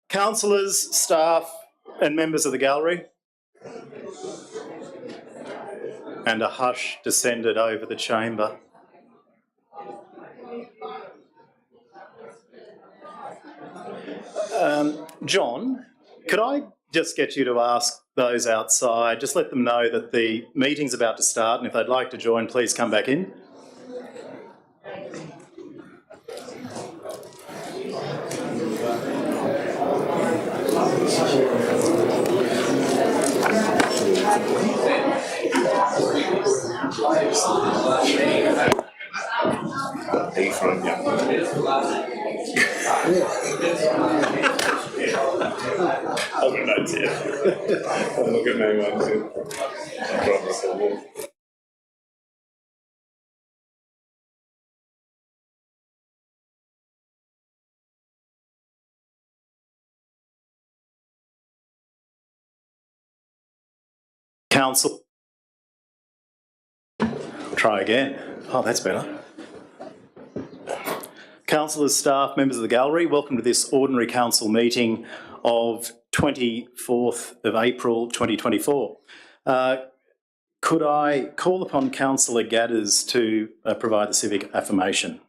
Councillors, staff and members of the gallery. And a hush descended over the chamber. John, could I just get you to ask those outside, just let them know that the meeting's about to start, and if they'd like to join, please come back in. I've got notes here. I'll look at my ones too. Council. Try again. Oh, that's better. Councillors, staff, members of the gallery, welcome to this ordinary council meeting of 24th of April 2024. Could I call upon Councillor Gadders to provide the civic affirmation?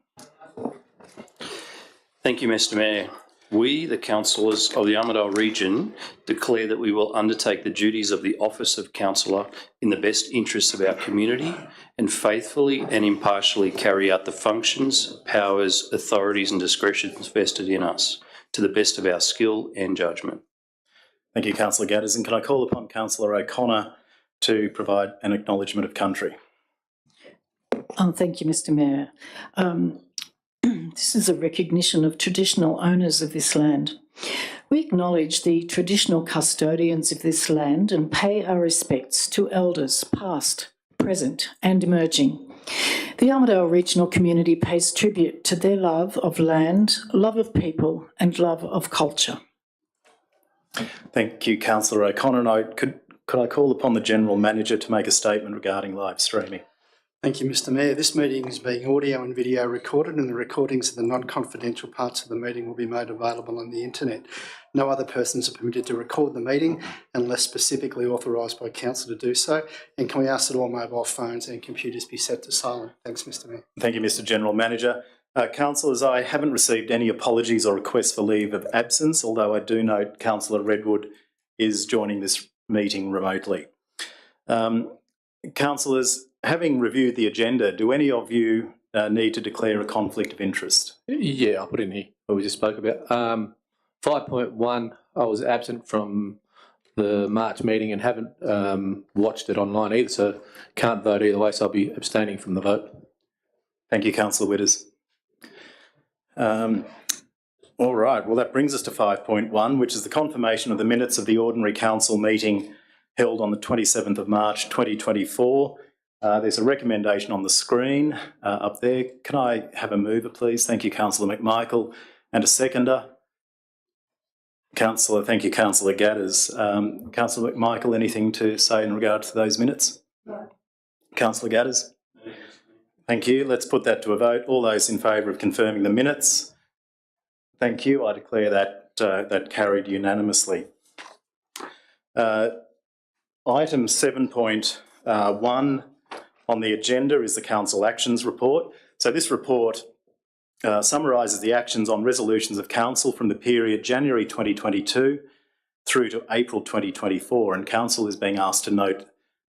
Thank you, Mr Mayor. We, the councillors of the Armidale region, declare that we will undertake the duties of the office of councillor in the best interests of our community and faithfully and impartially carry out the functions, powers, authorities and discretions vested in us to the best of our skill and judgment. Thank you, Councillor Gadders. And can I call upon Councillor O'Connor to provide an acknowledgement of country? Thank you, Mr Mayor. This is a recognition of traditional owners of this land. We acknowledge the traditional custodians of this land and pay our respects to elders past, present and emerging. The Armidale Regional community pays tribute to their love of land, love of people and love of culture. Thank you, Councillor O'Connor. And could I call upon the General Manager to make a statement regarding live streaming? Thank you, Mr Mayor. This meeting is being audio and video recorded, and the recordings of the non-confidential parts of the meeting will be made available on the internet. No other persons are permitted to record the meeting unless specifically authorised by council to do so. And can we ask that all mobile phones and computers be set to silent? Thanks, Mr Mayor. Thank you, Mr General Manager. Councillors, I haven't received any apologies or requests for leave of absence, although I do note Councillor Redwood is joining this meeting remotely. Councillors, having reviewed the agenda, do any of you need to declare a conflict of interest? Yeah, I'll put in here what we just spoke about. 5.1, I was absent from the March meeting and haven't watched it online either, so can't vote either way, so I'll be abstaining from the vote. Thank you, Councillor Witters. All right, well that brings us to 5.1, which is the confirmation of the minutes of the ordinary council meeting held on the 27th of March 2024. There's a recommendation on the screen up there. Can I have a mover, please? Thank you, Councillor McMichael. And a seconder? Thank you, Councillor Gadders. Councillor McMichael, anything to say in regard to those minutes? No. Councillor Gadders? Thank you. Let's put that to a vote. All those in favour of confirming the minutes? Thank you. I declare that that carried unanimously. Item 7.1 on the agenda is the Council Actions Report. So this report summarises the actions on resolutions of Council from the period January 2022 through to April 2024, and Council is being asked to note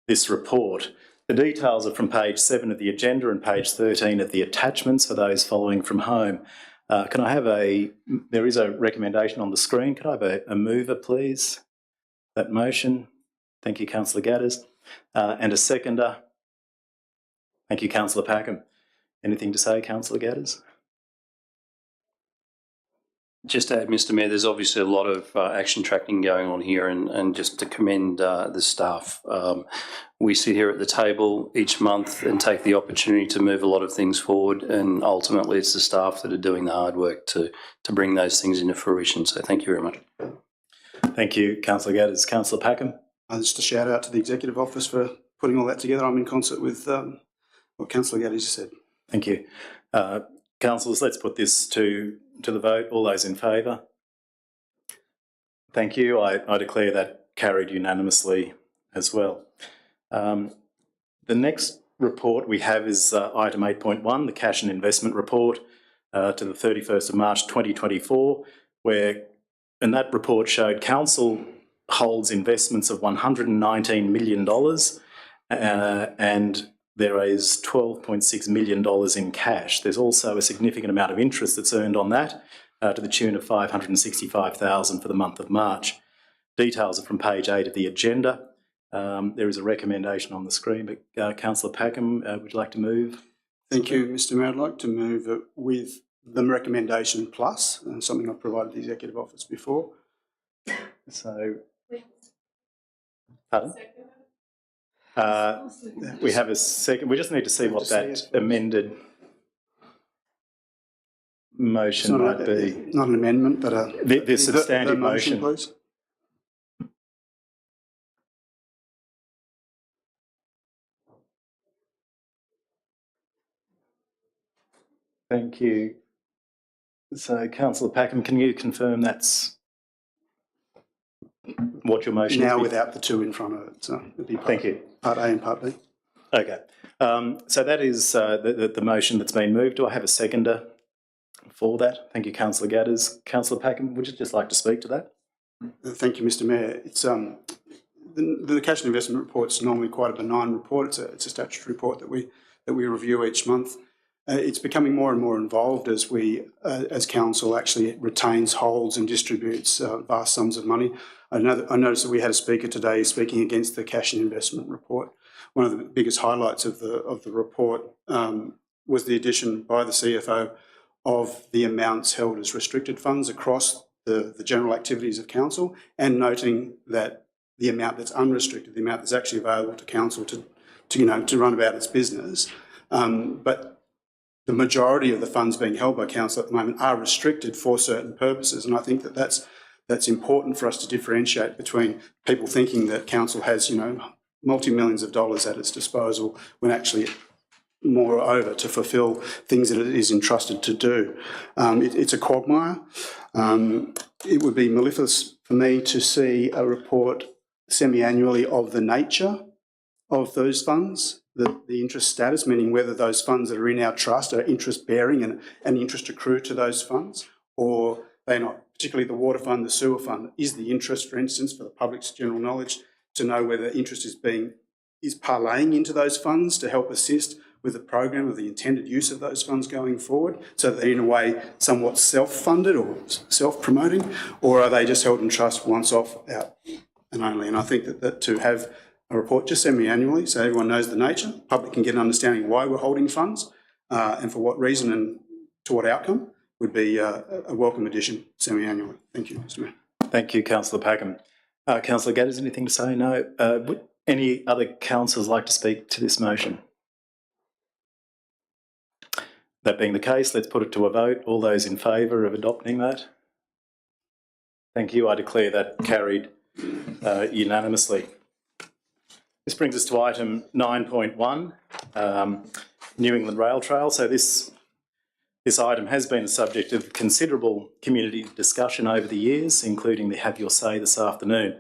this report. The details are from page 7 of the agenda and page 13 of the attachments for those following from home. Can I have there is a recommendation on the screen. Could I have a mover, please? That motion. Thank you, Councillor Gadders. And a seconder. Thank you, Councillor Packham. Anything to say, Councillor Gadders? Just to add, Mr Mayor, there's obviously a lot of action tracking going on here, and just to commend the staff. We sit here at the table each month and take the opportunity to move a lot of things forward, and ultimately it's the staff that are doing the hard work to bring those things into fruition. So thank you very much. Thank you, Councillor Gadders. Councillor Packham? Just a shout out to the Executive Office for putting all that together. I'm in concert with what Councillor Gadders said. Thank you. Councillors, let's put this to the vote. All those in favour? Thank you. I declare that carried unanimously as well. The next report we have is item 8.1, the cash and investment report to the 31st of March 2024, and that report showed council holds investments of $119 million and there is $12.6 million in cash. There's also a significant amount of interest that's earned on that to the tune of $565,000 for the month of March. Details are from page 8 of the agenda. There is a recommendation on the screen, but Councillor Packham, would you like to move? Thank you, Mr Mayor. I'd like to move it with the recommendation plus, something I've provided the Executive Office before. So, pardon? We have a second. We just need to see what that amended motion might be. Not an amendment, but the substantive the motion. please. Thank you. So, Councillor Packham, can you confirm that's what your motion is? Now without the two in front of it. So it'd be Thank you. Part A and Part B. Okay. So that is the motion that's been moved. Do I have a seconder for that? Thank you, Councillor Gadders. Councillor Packham, would you just like to speak to that? Thank you, Mr Mayor. It's the cash and investment report is normally quite a benign report. It's a statutory report that we review each month. It's becoming more and more involved as we, as council, actually retains, holds, and distributes vast sums of money. I noticed that we had a speaker today speaking against the cash and investment report. One of the biggest highlights of the report was the addition by the CFO of the amounts held as restricted funds across the general activities of council, and noting that the amount that's unrestricted, the amount that's actually available to council to run about its business, but the majority of the funds being held by council at the moment are restricted for certain purposes, and I think that that's important for us to differentiate between people thinking that council has, multi-millions of dollars at its disposal when actually moreover to fulfil things that it is entrusted to do. It's a quagmire. It would be mellifluous for me to see a report semi-annually of the nature of those funds, the interest status, meaning whether those funds that are in our trust are interest bearing and interest accrue to those funds, or they're not, particularly the water fund, the sewer fund. Is the interest, for instance, for the public's general knowledge, to know whether interest is parlaying into those funds to help assist with the program of the intended use of those funds going forward, so that they're in a way somewhat self-funded or self-promoting, or are they just held in trust once off, out and only? And I think that to have a report just semi-annually so everyone knows the nature, the public can get an understanding why we're holding funds and for what reason and to what outcome, would be a welcome addition semi-annually. Thank you, Mr Mayor. Thank you, Councillor Packham. Councillor Gadders, anything to say? No. Would any other councillors like to speak to this motion? That being the case, let's put it to a vote. All those in favour of adopting that? Thank you. I declare that carried unanimously. This brings us to item 9.1, New England Rail Trail. So this item has been the subject of considerable community discussion over the years, including the Have Your Say this afternoon.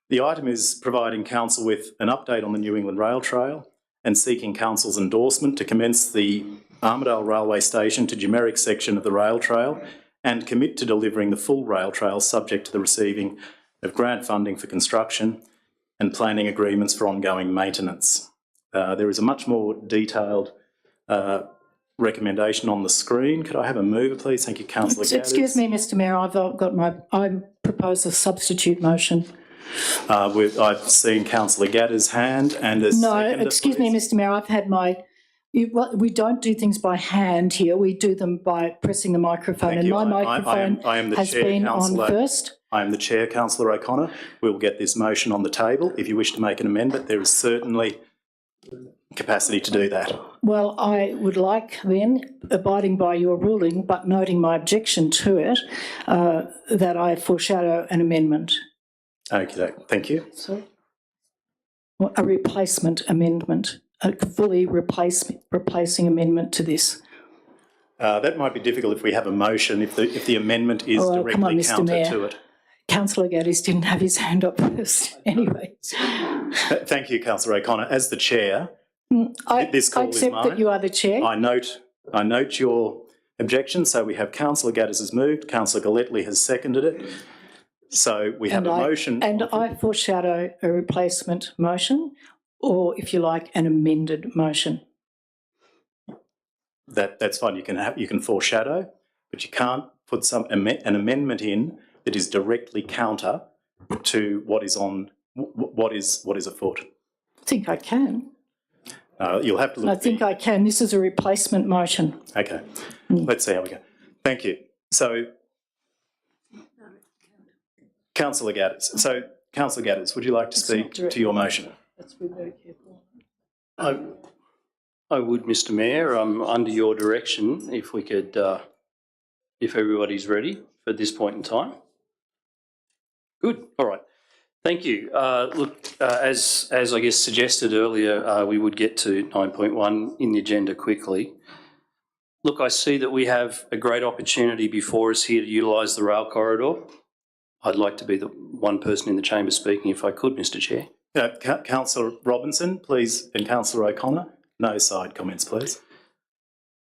The item is providing council with an update on the New England Rail Trail and seeking council's endorsement to commence the Armidale Railway Station to Generic section of the rail trail and commit to delivering the full rail trail subject to the receiving of grant funding for construction and planning agreements for ongoing maintenance. There is a much more detailed recommendation on the screen. Could I have a mover, please? Thank you, Councillor Gadders. Excuse me, Mr Mayor, I propose a substitute motion. I've seen Councillor Gadders' hand and a seconder, excuse me, Mr Mayor, I've had we don't do things by hand here. We do them by pressing the microphone. Thank you. My microphone I am the has chair, been Councillor. on first. I am the chair, Councillor O'Connor. We will get this motion on the table. If you wish to make an amendment, there is certainly capacity to do that. Well, I would like then, abiding by your ruling, but noting my objection to it, that I foreshadow an amendment. Okay, thank you. So, a replacement amendment, a fully replacing amendment to this. That might be difficult if we have a motion, if the amendment is come on, directly Mr. counter Mayor. to it. Councillor Gaddis didn't have his hand up first anyway. Thank you, Councillor O'Connor. As the chair, I this call is accept mine. that you are the chair. I note your objection. So we have Councillor Gaddis has moved, Councillor Galletley has seconded it. So we have a motion. And I foreshadow a replacement motion, or if you like, an amended motion. That's fine. You can foreshadow, but you can't put an amendment in that is directly counter to what is afoot. I think I can. You'll have to look. I think I can. This is a replacement motion. Okay. Let's see how we go. Thank you. So, Councillor Gaddis, would you like to speak to your motion? Let's be very careful. I would, Mr Mayor, under your direction, if we could, if everybody's ready for this point in time. Good, all right. Thank you. As I guess suggested earlier, we would get to 9.1 in the agenda quickly. Look, I see that we have a great opportunity before us here to utilise the rail corridor. I'd like to be the one person in the chamber speaking if I could, Mr Chair. Councillor Robinson, please, and Councillor O'Connor. No side comments, please.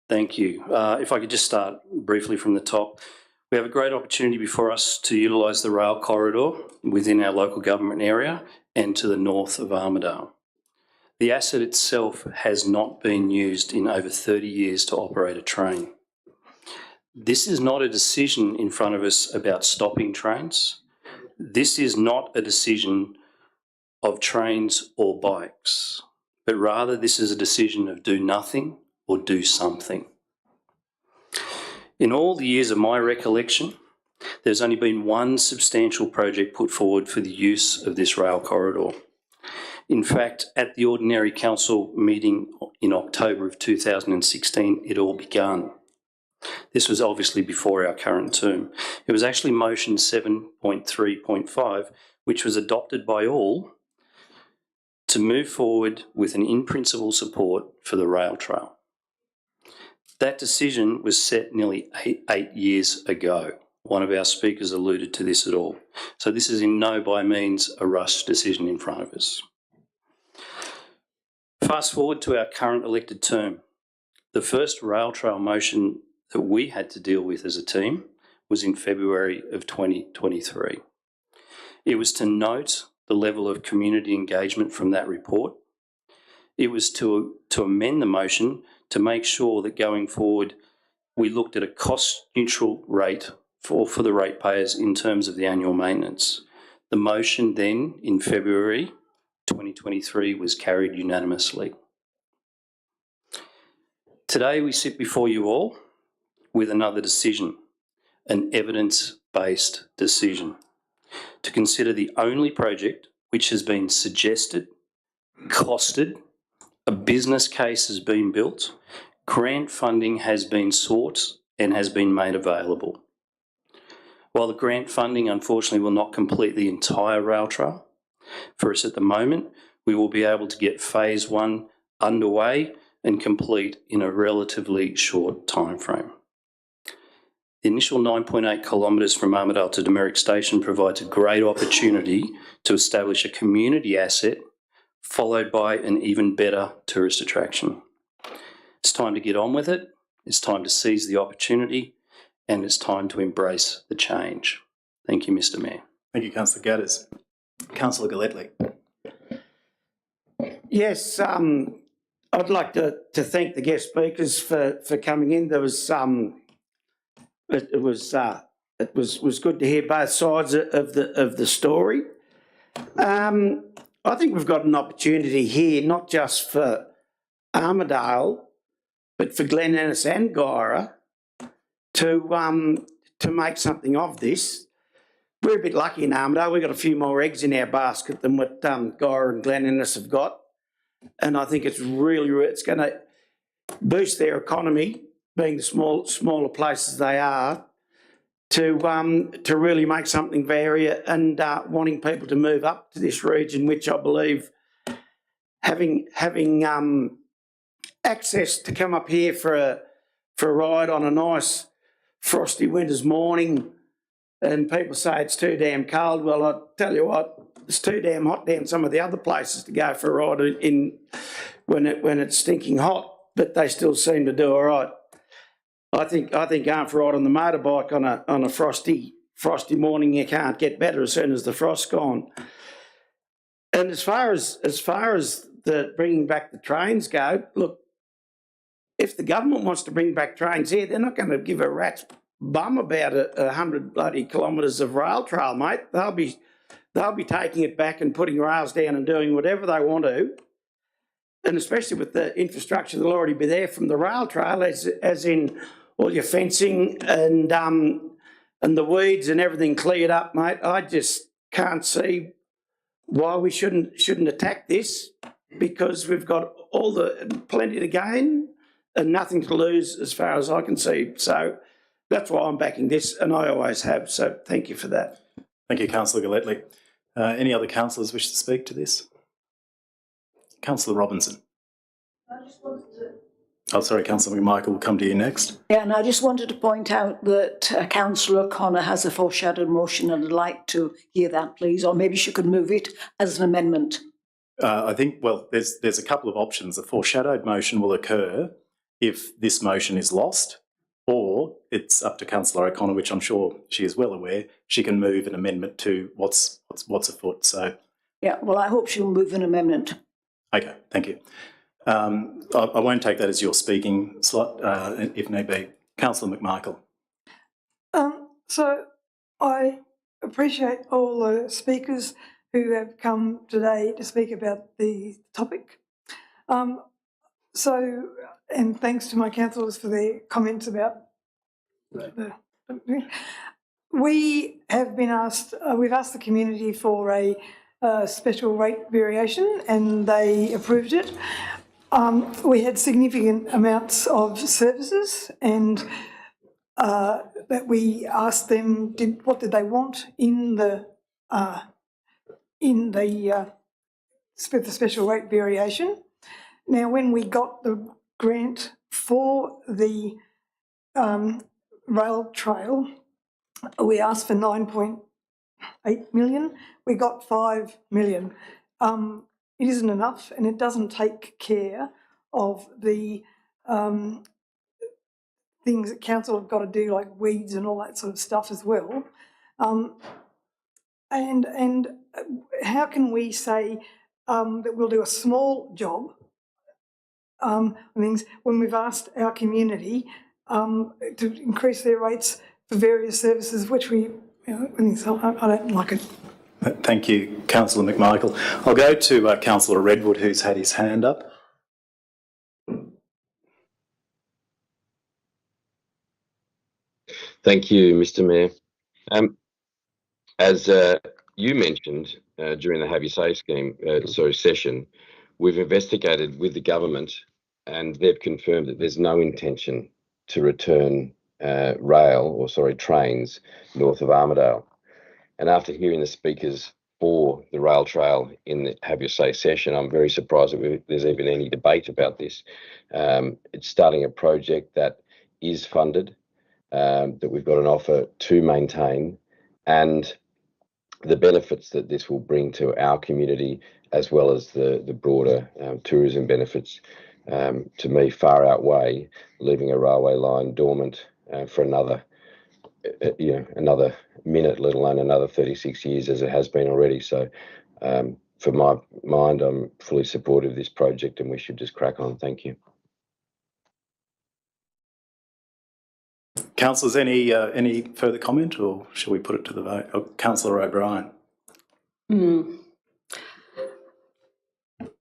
Thank you. If I could just start briefly from the top. We have a great opportunity before us to utilise the rail corridor within our local government area and to the north of Armidale. The asset itself has not been used in over 30 years to operate a train. This is not a decision in front of us about stopping trains. This is not a decision of trains or bikes, but rather this is a decision of do nothing or do something. In all the years of my recollection, there's only been one substantial project put forward for the use of this rail corridor. In fact, at the ordinary council meeting in October of 2016, it all began. This was obviously before our current term. It was actually motion 7.3.5, which was adopted by all to move forward with an in-principle support for the rail trail. That decision was set nearly eight years ago. One of our speakers alluded to this at all. So this is in no by means a rushed decision in front of us. Fast forward to our current elected term. The first rail trail motion that we had to deal with as a team was in February of 2023. It was to note the level of community engagement from that report. It was to amend the motion to make sure that going forward we looked at a cost-neutral rate for the ratepayers in terms of the annual maintenance. The motion then in February 2023 was carried unanimously. Today we sit before you all with another decision, an evidence-based decision, to consider the only project which has been suggested, costed, a business case has been built, grant funding has been sought and has been made available. While the grant funding unfortunately will not complete the entire rail trail, for us at the moment, we will be able to get phase 1 underway and complete in a relatively short time frame. The initial 9.8 kilometres from Armidale to Demerrick Station provides a great opportunity to establish a community asset followed by an even better tourist attraction. It's time to get on with it, it's time to seize the opportunity, and it's time to embrace the change. Thank you, Mr Mayor. Thank you, Councillor Gaddis. Councillor Galletley. Yes, I'd like to thank the guest speakers for coming in. There was it was good to hear both sides of the story. I think we've got an opportunity here, not just for Armidale, but for Glen Innes and Guyra to make something of this. We're a bit lucky in Armidale. We've got a few more eggs in our basket than what Guyra and Glen Innes have got. And I think it's it's going to boost their economy, being the smaller places they are, to really make something of the area and wanting people to move up to this region, which I believe having access to come up here for a ride on a nice frosty winter's morning and people say it's too damn cold. Well, I tell you what, it's too damn hot down some of the other places to go for a ride when it's stinking hot, but they still seem to do all right. I think going for a ride on the motorbike on a frosty morning, you can't get better as soon as the frost's gone. And as far as the bringing back the trains go, look, if the government wants to bring back trains here, they're not going to give a rat's bum about 100 bloody kilometres of rail trail, mate. They'll be taking it back and putting rails down and doing whatever they want to. And especially with the infrastructure that'll already be there from the rail trail, as in all your fencing and the weeds and everything cleared up, mate. I just can't see why we shouldn't attack this, because we've got plenty to gain and nothing to lose as far as I can see. So that's why I'm backing this, and I always have. So thank you for that. Thank you, Councillor Galletley. Any other councillors wish to speak to this? Councillor Robinson. I just wanted to... Oh, sorry, Councillor McMichael will come to you next. Yeah, and I just wanted to point out that Councillor O'Connor has a foreshadowed motion, and I'd like to hear that, please, or maybe she could move it as an amendment. I think, well, there's a couple of options. A foreshadowed motion will occur if this motion is lost, or it's up to Councillor O'Connor, which I'm sure she is well aware. She can move an amendment to what's afoot. So, yeah, well, I hope she'll move an amendment. Okay, thank you. I won't take that as your speaking slot, if need be. Councillor McMichael. So I appreciate all the speakers who have come today to speak about the topic. And thanks to my councillors for their comments about we have been asked, we've asked the community for a special rate variation, and they approved it. We had significant amounts of services, and that we asked them what did they want in the special rate variation. Now, when we got the grant for the rail trail, we asked for 9.8 million. We got 5 million. It isn't enough, and it doesn't take care of the things that council have got to do, like weeds and all that sort of stuff as well. And how can we say that we'll do a small job things when we've asked our community to increase their rates for various services, which we, I don't like it. Thank you, Councillor McMichael. I'll go to Councillor Redwood, who's had his hand up. Thank you, Mr. Mayor. As you mentioned during the Have Your Say session, we've investigated with the government, and they've confirmed that there's no intention to return trains north of Armidale. And after hearing the speakers for the rail trail in the Have Your Say session, I'm very surprised that there's even any debate about this. It's starting a project that is funded, that we've got an offer to maintain, and the benefits that this will bring to our community, as well as the broader tourism benefits, to me far outweigh leaving a railway line dormant for another minute, let alone another 36 years as it has been already. So for my mind, I'm fully supportive of this project, and we should just crack on. Thank you. Councillors, any further comment, or shall we put it to the vote? Oh, Councillor O'Brien.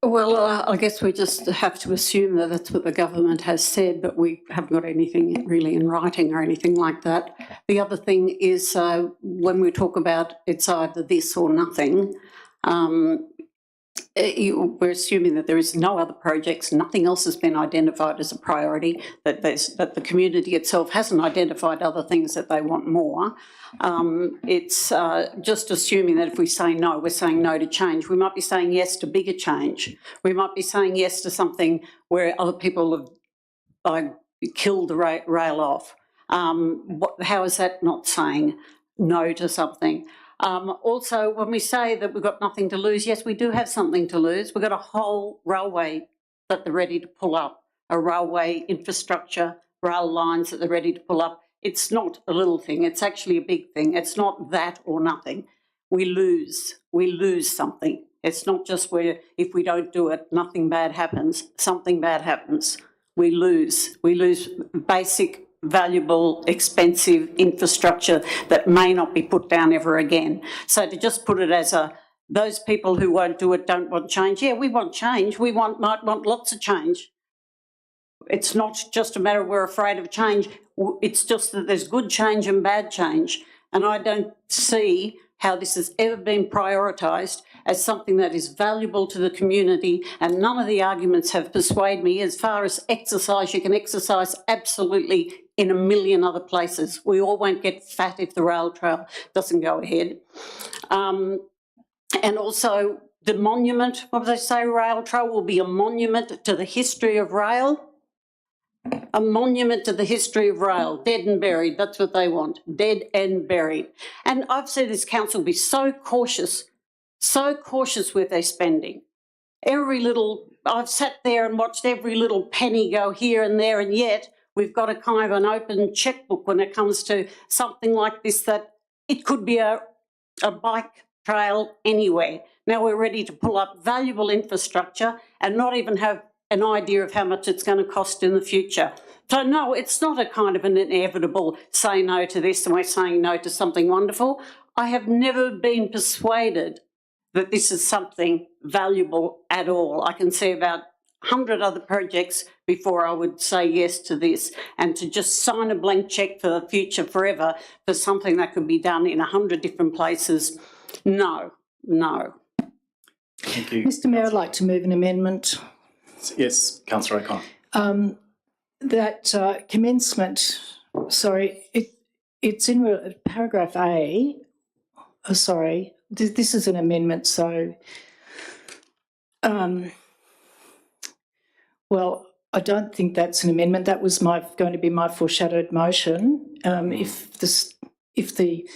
Well, I guess we just have to assume that that's what the government has said, but we haven't got anything really in writing or anything like that. The other thing is when we talk about it's either this or nothing, we're assuming that there is no other projects, nothing else has been identified as a priority, that the community itself hasn't identified other things that they want more. It's just assuming that if we say no, we're saying no to change. We might be saying yes to bigger change. We might be saying yes to something where other people have killed the rail off. How is that not saying no to something. Also, when we say that we've got nothing to lose, yes, we do have something to lose. We've got a whole railway that they're ready to pull up, a railway infrastructure, rail lines that they're ready to pull up. It's not a little thing, it's actually a big thing. It's not that or nothing. We lose something. It's not just where if we don't do it, nothing bad happens. Something bad happens. We lose basic, valuable, expensive infrastructure that may not be put down ever again. So to just put it as those people who won't do it don't want change. Yeah, we want change. We might want lots of change. It's not just a matter of we're afraid of change. It's just that there's good change and bad change. And I don't see how this has ever been prioritised as something that is valuable to the community, and none of the arguments have persuaded me. As far as exercise, you can exercise absolutely in a million other places. We all won't get fat if the rail trail doesn't go ahead. And also the monument, what do they say, rail trail will be a monument to the history of rail. A monument to the history of rail, dead and buried, that's what they want, dead and buried. And I've seen this council be so cautious with their spending. I've sat there and watched every little penny go here and there, and yet we've got a kind of an open checkbook when it comes to something like this, that it could be a bike trail anywhere. Now we're ready to pull up valuable infrastructure and not even have an idea of how much it's going to cost in the future. So no, it's not a kind of an inevitable say no to this and we're saying no to something wonderful. I have never been persuaded that this is something valuable at all. I can see about 100 other projects before I would say yes to this, and to just sign a blank cheque for the future forever for something that could be done in 100 different places. No. Thank you. Mr Mayor, I'd like to move an amendment. Yes, Councillor O'Connor. That commencement, sorry, it's in paragraph A. Oh, sorry, this is an amendment, so, well, I don't think that's an amendment. That was going to be my foreshadowed motion. If the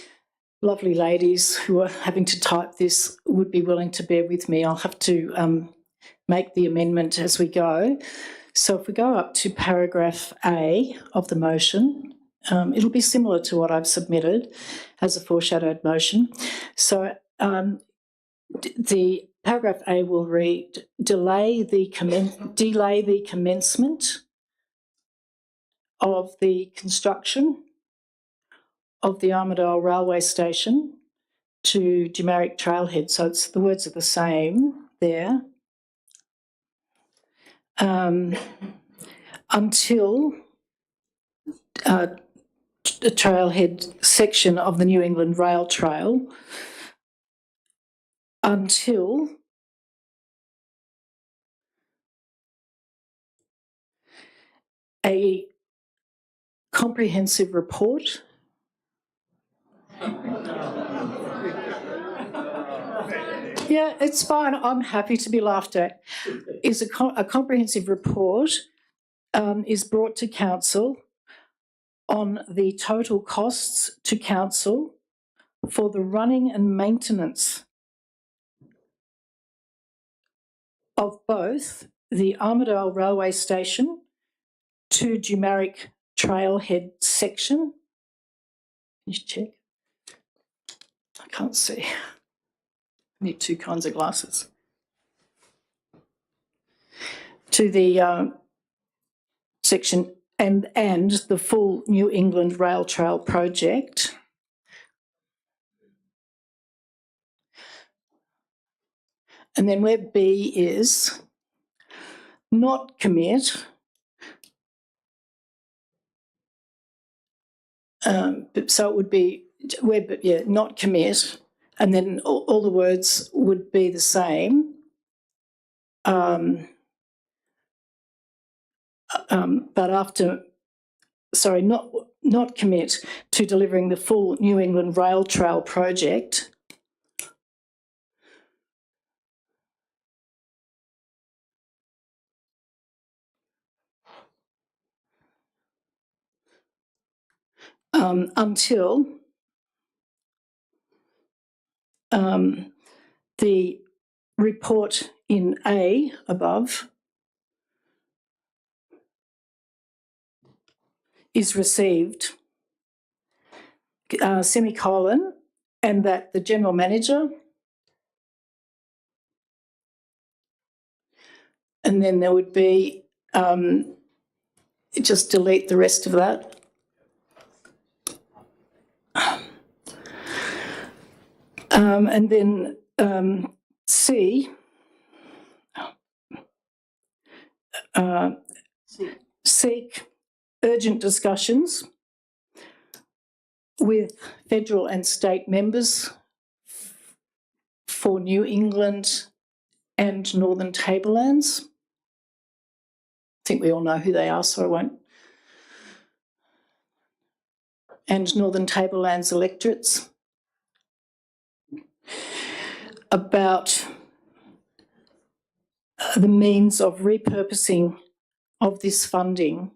lovely ladies who are having to type this would be willing to bear with me, I'll have to make the amendment as we go. So if we go up to paragraph A of the motion, it'll be similar to what I've submitted as a foreshadowed motion. So the paragraph A will read, delay the commencement of the construction of the Armidale Railway Station to Jumaric Trailhead. So the words are the same there. Until the trailhead section of the New England Rail Trail, until a comprehensive report yeah, it's fine. I'm happy to be laughed at. Is a comprehensive report is brought to council on the total costs to council for the running and maintenance of both the Armidale Railway Station to Jumaric Trailhead section. Can you check? I can't see. I need two kinds of glasses. To the section and the full New England Rail Trail project. And then where B is not commit, so it would be not commit, and then all the words would be the same. But after, sorry, not commit to delivering the full New England Rail Trail project. Until the report in A above is received, semicolon, and that the General Manager, and then there would be, just delete the rest of that. And then C, seek urgent discussions with federal and state members for New England and Northern Tablelands. I think we all know who they are, so I won't. And Northern Tablelands electorates, about the means of repurposing of this funding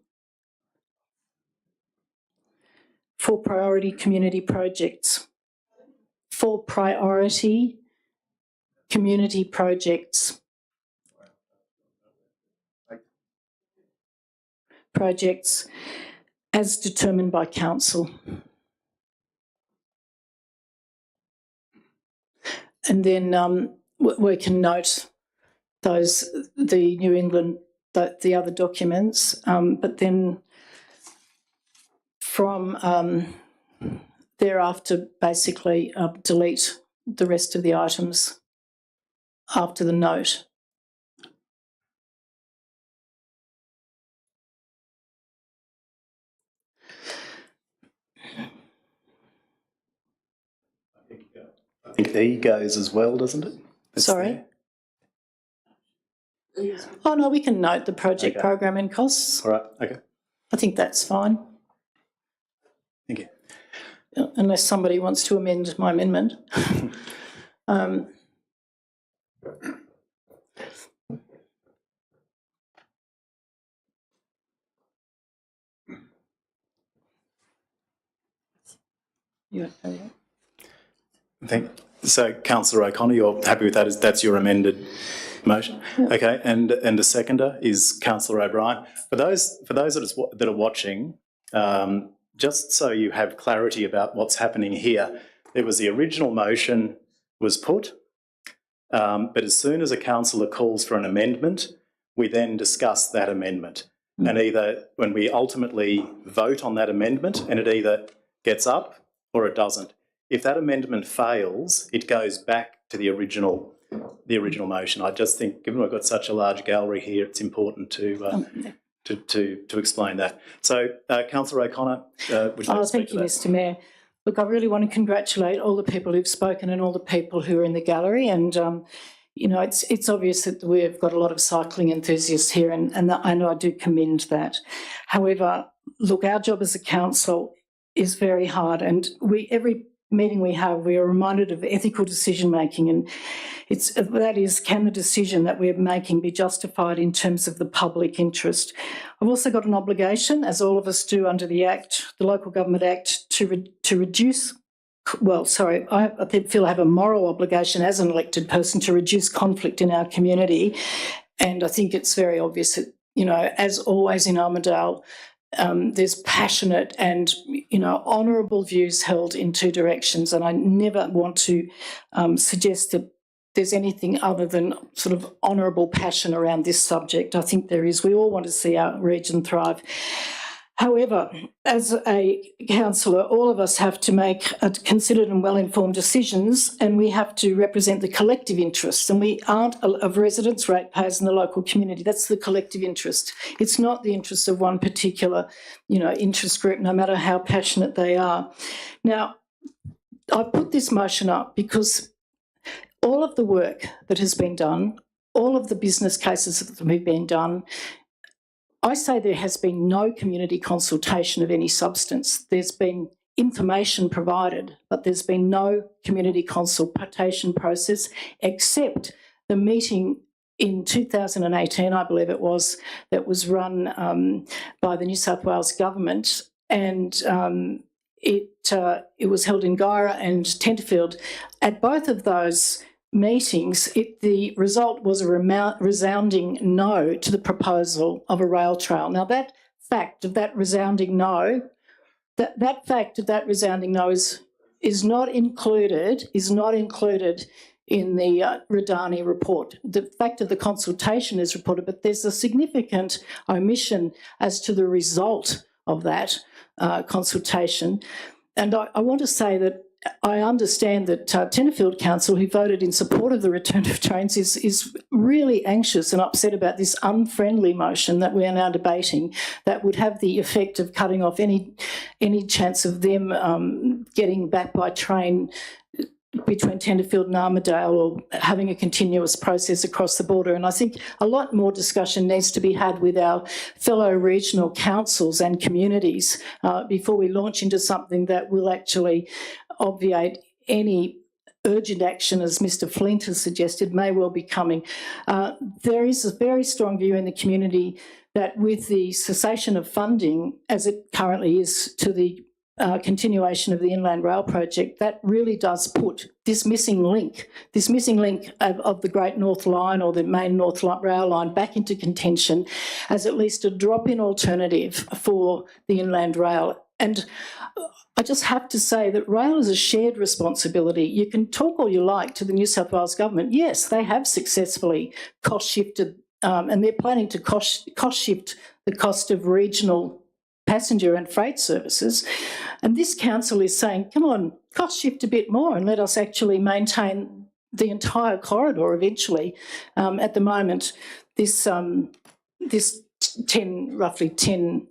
for priority community projects. For priority community projects. Projects as determined by council. And then we can note those, the New England, the other documents, but then from thereafter, basically delete the rest of the items after the note. I think E goes as well, doesn't it? It's Sorry? there. Oh, no, we can note the project Okay. program and costs. All right, okay. I think that's fine. Thank you. Unless somebody wants to amend my amendment. So, Councillor O'Connor, you're happy with that? That's your amended motion? Yeah. Okay, and the seconder is Councillor O'Brien. For those that are watching, just so you have clarity about what's happening here, there was the original motion was put, but as soon as a councillor calls for an amendment, we then discuss that amendment. And either when we ultimately vote on that amendment, and it either gets up or it doesn't. If that amendment fails, it goes back to the original motion. I just think, given we've got such a large gallery here, it's important to explain that. So, Councillor O'Connor, would you like to speak thank to you, that? Mr. Mayor. Look, I really want to congratulate all the people who've spoken and all the people who are in the gallery. And you know, it's obvious that we've got a lot of cycling enthusiasts here, and I know I do commend that. However, look, our job as a council is very hard, and every meeting we have, we are reminded of ethical decision making, and that is, can the decision that we're making be justified in terms of the public interest? I've also got an obligation, as all of us do under the Act, the Local Government Act, to reduce. Well, sorry, I feel I have a moral obligation as an elected person to reduce conflict in our community, and I think it's very obvious that, you know, as always in Armidale, there's passionate and, you know, honourable views held in two directions, and I never want to suggest that there's anything other than sort of honourable passion around this subject. I think there is. We all want to see our region thrive. However, as a councillor, all of us have to make considered and well-informed decisions, and we have to represent the collective interests, and we aren't of residents, ratepayers and the local community. That's the collective interest. It's not the interests of one particular, you know, interest group, no matter how passionate they are. Now, I put this motion up because all of the work that has been done, all of the business cases that have been done, I say there has been no community consultation of any substance. There's been information provided, but there's been no community consultation process except the meeting in 2018, I believe it was, that was run by the New South Wales government, and it was held in Guyra and Tenterfield. At both of those meetings, the result was a resounding no to the proposal of a rail trail. Now, that fact of that resounding no, that fact of that resounding no is not included in the Radani report. The fact of the consultation is reported, but there's a significant omission as to the result of that consultation. And I want to say that I understand that Tenterfield Council, who voted in support of the return of trains, is really anxious and upset about this unfriendly motion that we are now debating that would have the effect of cutting off any chance of them getting back by train between Tenterfield and Armidale, or having a continuous process across the border. And I think a lot more discussion needs to be had with our fellow regional councils and communities before we launch into something that will actually obviate any urgent action, as Mr Flint has suggested, may well be coming. There is a very strong view in the community that with the cessation of funding, as it currently is, to the continuation of the Inland Rail project, that really does put this missing link of the Great North Line, or the main North Rail line, back into contention as at least a drop-in alternative for the Inland Rail. And I just have to say that rail is a shared responsibility. You can talk all you like to the New South Wales government. Yes, they have successfully cost-shifted, and they're planning to cost-shift the cost of regional passenger and freight services. And this council is saying, come on, cost shift a bit more and let us actually maintain the entire corridor eventually. At the moment, this roughly 10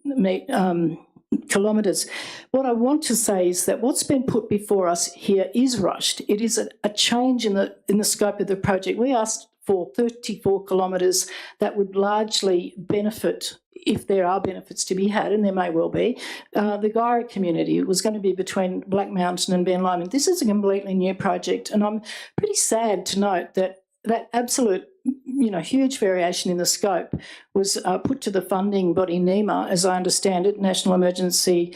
kilometres. What I want to say is that what's been put before us here is rushed. It is a change in the scope of the project. We asked for 34 kilometres that would largely benefit, if there are benefits to be had, and there may well be, the Guyra community. It was going to be between Black Mountain and Ben Lomond. This is a completely new project, and I'm pretty sad to note that absolute, huge variation in the scope was put to the funding body NEMA, as I understand it, National Emergency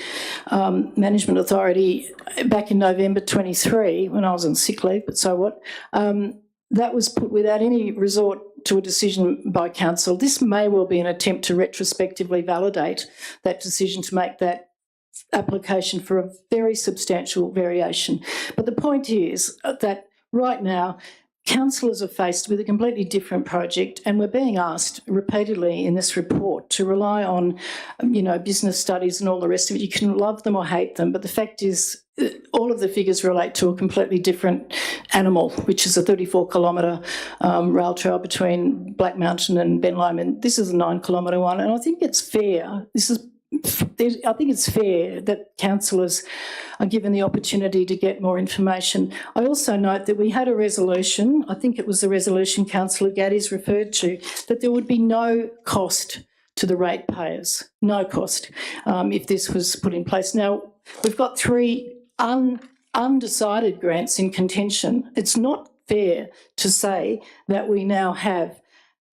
Management Authority, back in November 23, when I was on sick leave, but so what. That was put without any resort to a decision by council. This may well be an attempt to retrospectively validate that decision, to make that application for a very substantial variation. But the point is that right now, councillors are faced with a completely different project, and we're being asked repeatedly in this report to rely on, business studies and all the rest of it. You can love them or hate them, but the fact is all of the figures relate to a completely different animal, which is a 34-kilometre rail trail between Black Mountain and Ben Lomond. This is a 9-kilometre one, and I think it's fair. I think it's fair that councillors are given the opportunity to get more information. I also note that we had a resolution, I think it was the resolution Councillor Gaddy's referred to, that there would be no cost to the ratepayers, no cost, if this was put in place. Now, we've got 3 undecided grants in contention. It's not fair to say that we now have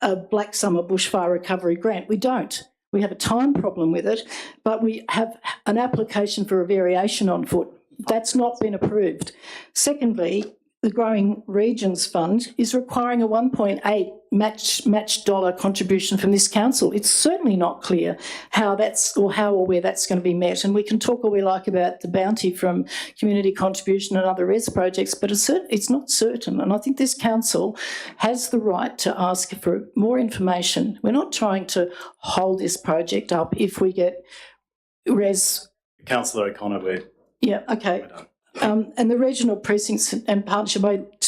a Black Summer bushfire recovery grant. We don't. We have a time problem with it, but we have an application for a variation on foot. That's not been approved. Secondly, the Growing Regions Fund is requiring a 1.8 match dollar contribution from this council. It's certainly not clear how or where that's going to be met. And we can talk all we like about the bounty from community contribution and other res projects, but it's not certain. And I think this council has the right to ask for more information. We're not trying to hold this project up if we get res. Councillor O'Connor, Yeah, okay. And the regional precincts and partnership,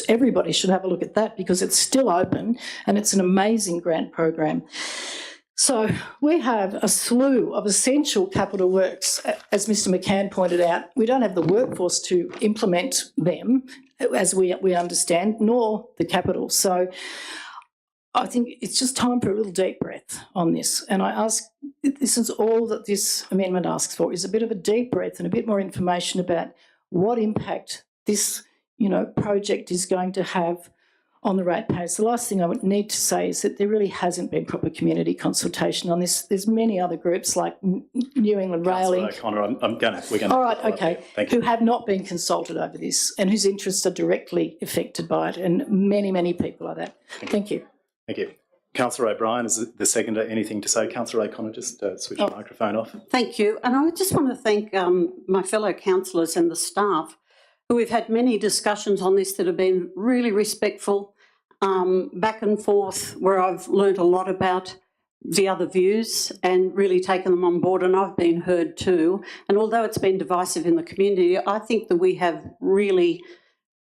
everybody should have a look at that, because it's still open and it's an amazing grant program. So we have a slew of essential capital works, as Mr McCann pointed out. We don't have the workforce to implement them, as we understand, nor the capital. So I think it's just time for a little deep breath on this. And I ask, this is all that this amendment asks for, is a bit of a deep breath and a bit more information about what impact this, project is going to have on the ratepayers. The last thing I would need to say is that there really hasn't been proper community consultation on this. There's many other groups like New England Rail Councillor Inc. O'Connor, we're going to. All right, okay. Thank Who you. have not been consulted over this and whose interests are directly affected by it, and many, many people are that. Thank you. Thank you. Councillor O'Brien is the seconder. Anything to say? Councillor O'Connor, just switch your microphone off. Thank you. And I just want to thank my fellow councillors and the staff who we've had many discussions on this that have been really respectful, back and forth, where I've learnt a lot about the other views and really taken them on board, and I've been heard too. And although it's been divisive in the community, I think that we have really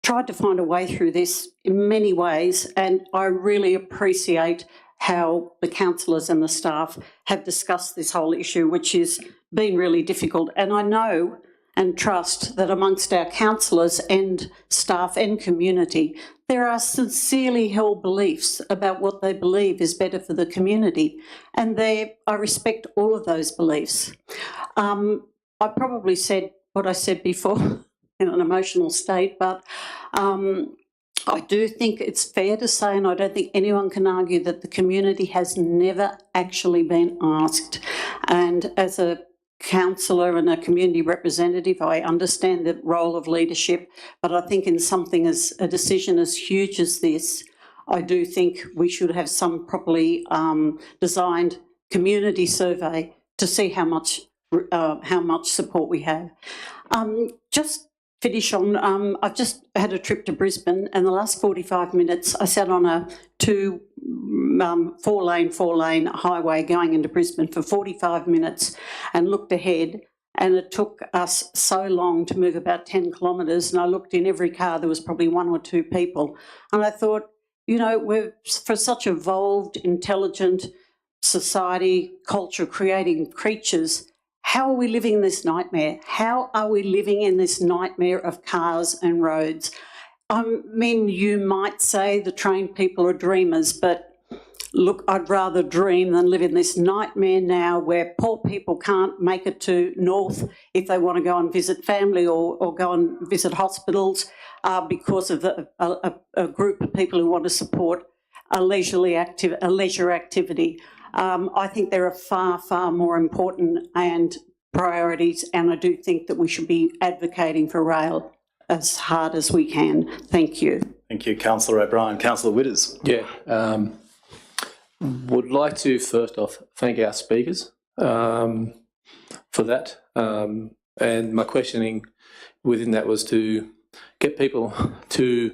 tried to find a way through this in many ways, and I really appreciate how the councillors and the staff have discussed this whole issue, which has been really difficult. And I know and trust that amongst our councillors and staff and community, there are sincerely held beliefs about what they believe is better for the community. And I respect all of those beliefs. I probably said what I said before in an emotional state, but I do think it's fair to say, and I don't think anyone can argue, that the community has never actually been asked. And as a councillor and a community representative, I understand the role of leadership, but I think in something as a decision as huge as this, I do think we should have some properly designed community survey to see how much support we have. Just finish on, I've just had a trip to Brisbane, and the last 45 minutes I sat on a four lane highway going into Brisbane for 45 minutes and looked ahead, and it took us so long to move about 10 kilometres, and I looked in every car, there was probably one or two people, and I thought, you know, we're for such evolved, intelligent society, culture, creating creatures. How are we living in this nightmare? How are we living in this nightmare of cars and roads? I mean, you might say the trained people are dreamers, but look, I'd rather dream than live in this nightmare now where poor people can't make it to North if they want to go and visit family or go and visit hospitals because of a group of people who want to support a leisure activity. I think there are far, far more important and priorities, and I do think that we should be advocating for rail as hard as we can. Thank you. Thank you, Councillor O'Brien. Councillor Witters. Yeah. Would like to first off thank our speakers for that. And my questioning within that was to get people to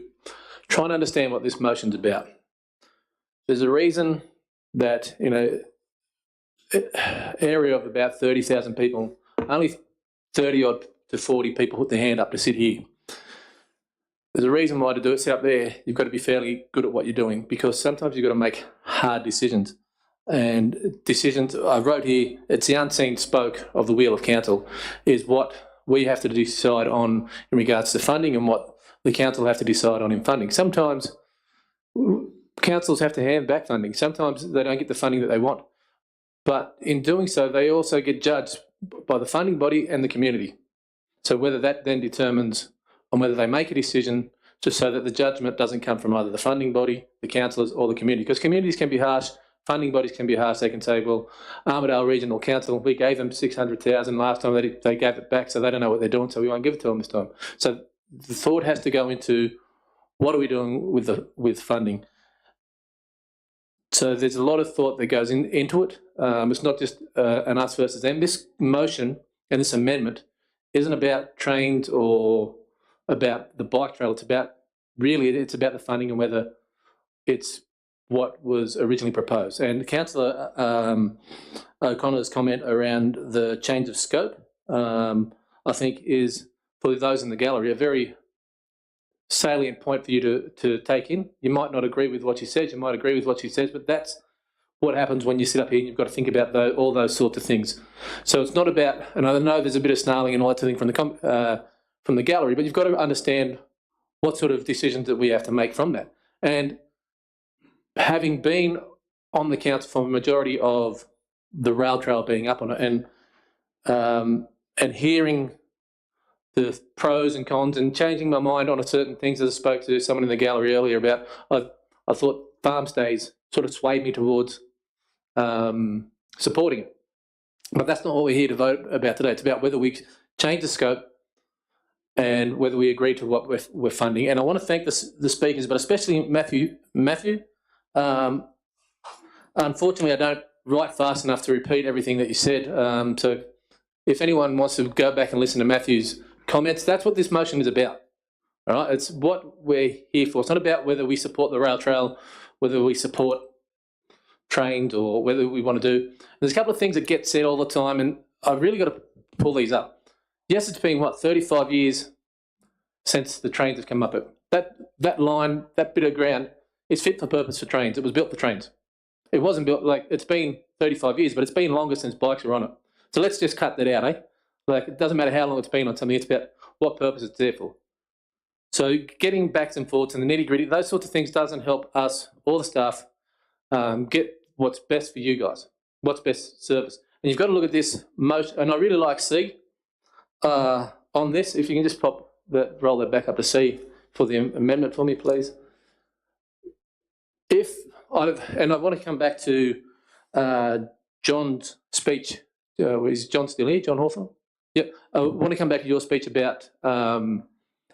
try and understand what this motion's about. There's a reason that in an area of about 30,000 people, only 30 odd to 40 people put their hand up to sit here. There's a reason why to do it. Sit up there, you've got to be fairly good at what you're doing, because sometimes you've got to make hard decisions. And decisions, I wrote here, it's the unseen spoke of the wheel of council, is what we have to decide on in regards to funding and what the council have to decide on in funding. Sometimes councils have to hand back funding. Sometimes they don't get the funding that they want. But in doing so, they also get judged by the funding body and the community. So whether that then determines on whether they make a decision just so that the judgment doesn't come from either the funding body, the councillors or the community. Because communities can be harsh, funding bodies can be harsh. They can say, well, Armidale Regional Council, we gave them 600,000 last time, they gave it back, so they don't know what they're doing, so we won't give it to them this time. So the thought has to go into what are we doing with funding. So there's a lot of thought that goes into it. It's not just an us versus them. This motion and this amendment isn't about trains or about the bike trail. It's about the funding and whether it's what was originally proposed. And Councillor O'Connor's comment around the change of scope, I think is, for those in the gallery, a very salient point for you to take in. You might not agree with what she says, you might agree with what she says, but that's what happens when you sit up here and you've got to think about all those sorts of things. So it's not about, and I know there's a bit of snarling and all that sort of thing from the gallery, but you've got to understand what sort of decisions that we have to make from that. And having been on the council for the majority of the rail trail being up on it, and hearing the pros and cons and changing my mind on certain things, as I spoke to someone in the gallery earlier about, I thought farm stays sort of swayed me towards supporting it. But that's not what we're here to vote about today. It's about whether we change the scope and whether we agree to what we're funding. And I want to thank the speakers, but especially Matthew. Unfortunately, I don't write fast enough to repeat everything that you said. So if anyone wants to go back and listen to Matthew's comments, that's what this motion is about. All right, it's what we're here for. It's not about whether we support the rail trail, whether we support trains, or whether we want to do. There's a couple of things that get said all the time, and I've really got to pull these up. Yes, it's been, 35 years since the trains have come up. That line, that bit of ground is fit for purpose for trains. It was built for trains. It wasn't built, it's been 35 years, but it's been longer since bikes were on it. So let's just cut that out, eh? It doesn't matter how long it's been on something, it's about what purpose it's there for. So getting backs and forths and the nitty-gritty, those sorts of things doesn't help us or the staff get what's best for you guys, what's best service. And you've got to look at this and I really like C on this. If you can just roll that back up to C for the amendment for me, please. And I want to come back to John's speech. Is John still here? John Hawthorne? Yep. I want to come back to your speech about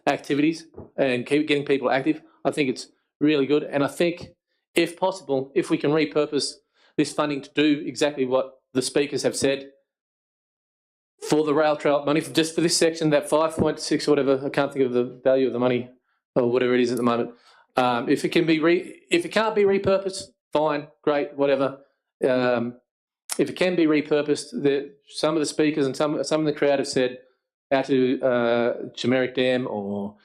activities and getting people active. I think it's really good. And I think, if possible, if we can repurpose this funding to do exactly what the speakers have said for the rail trail money, just for this section, that 5.6 or whatever, I can't think of the value of the money or whatever it is at the moment. If it can't be repurposed, fine, great, whatever. If it can be repurposed, some of the speakers and some of the crowd have said out to Chimeric Dam or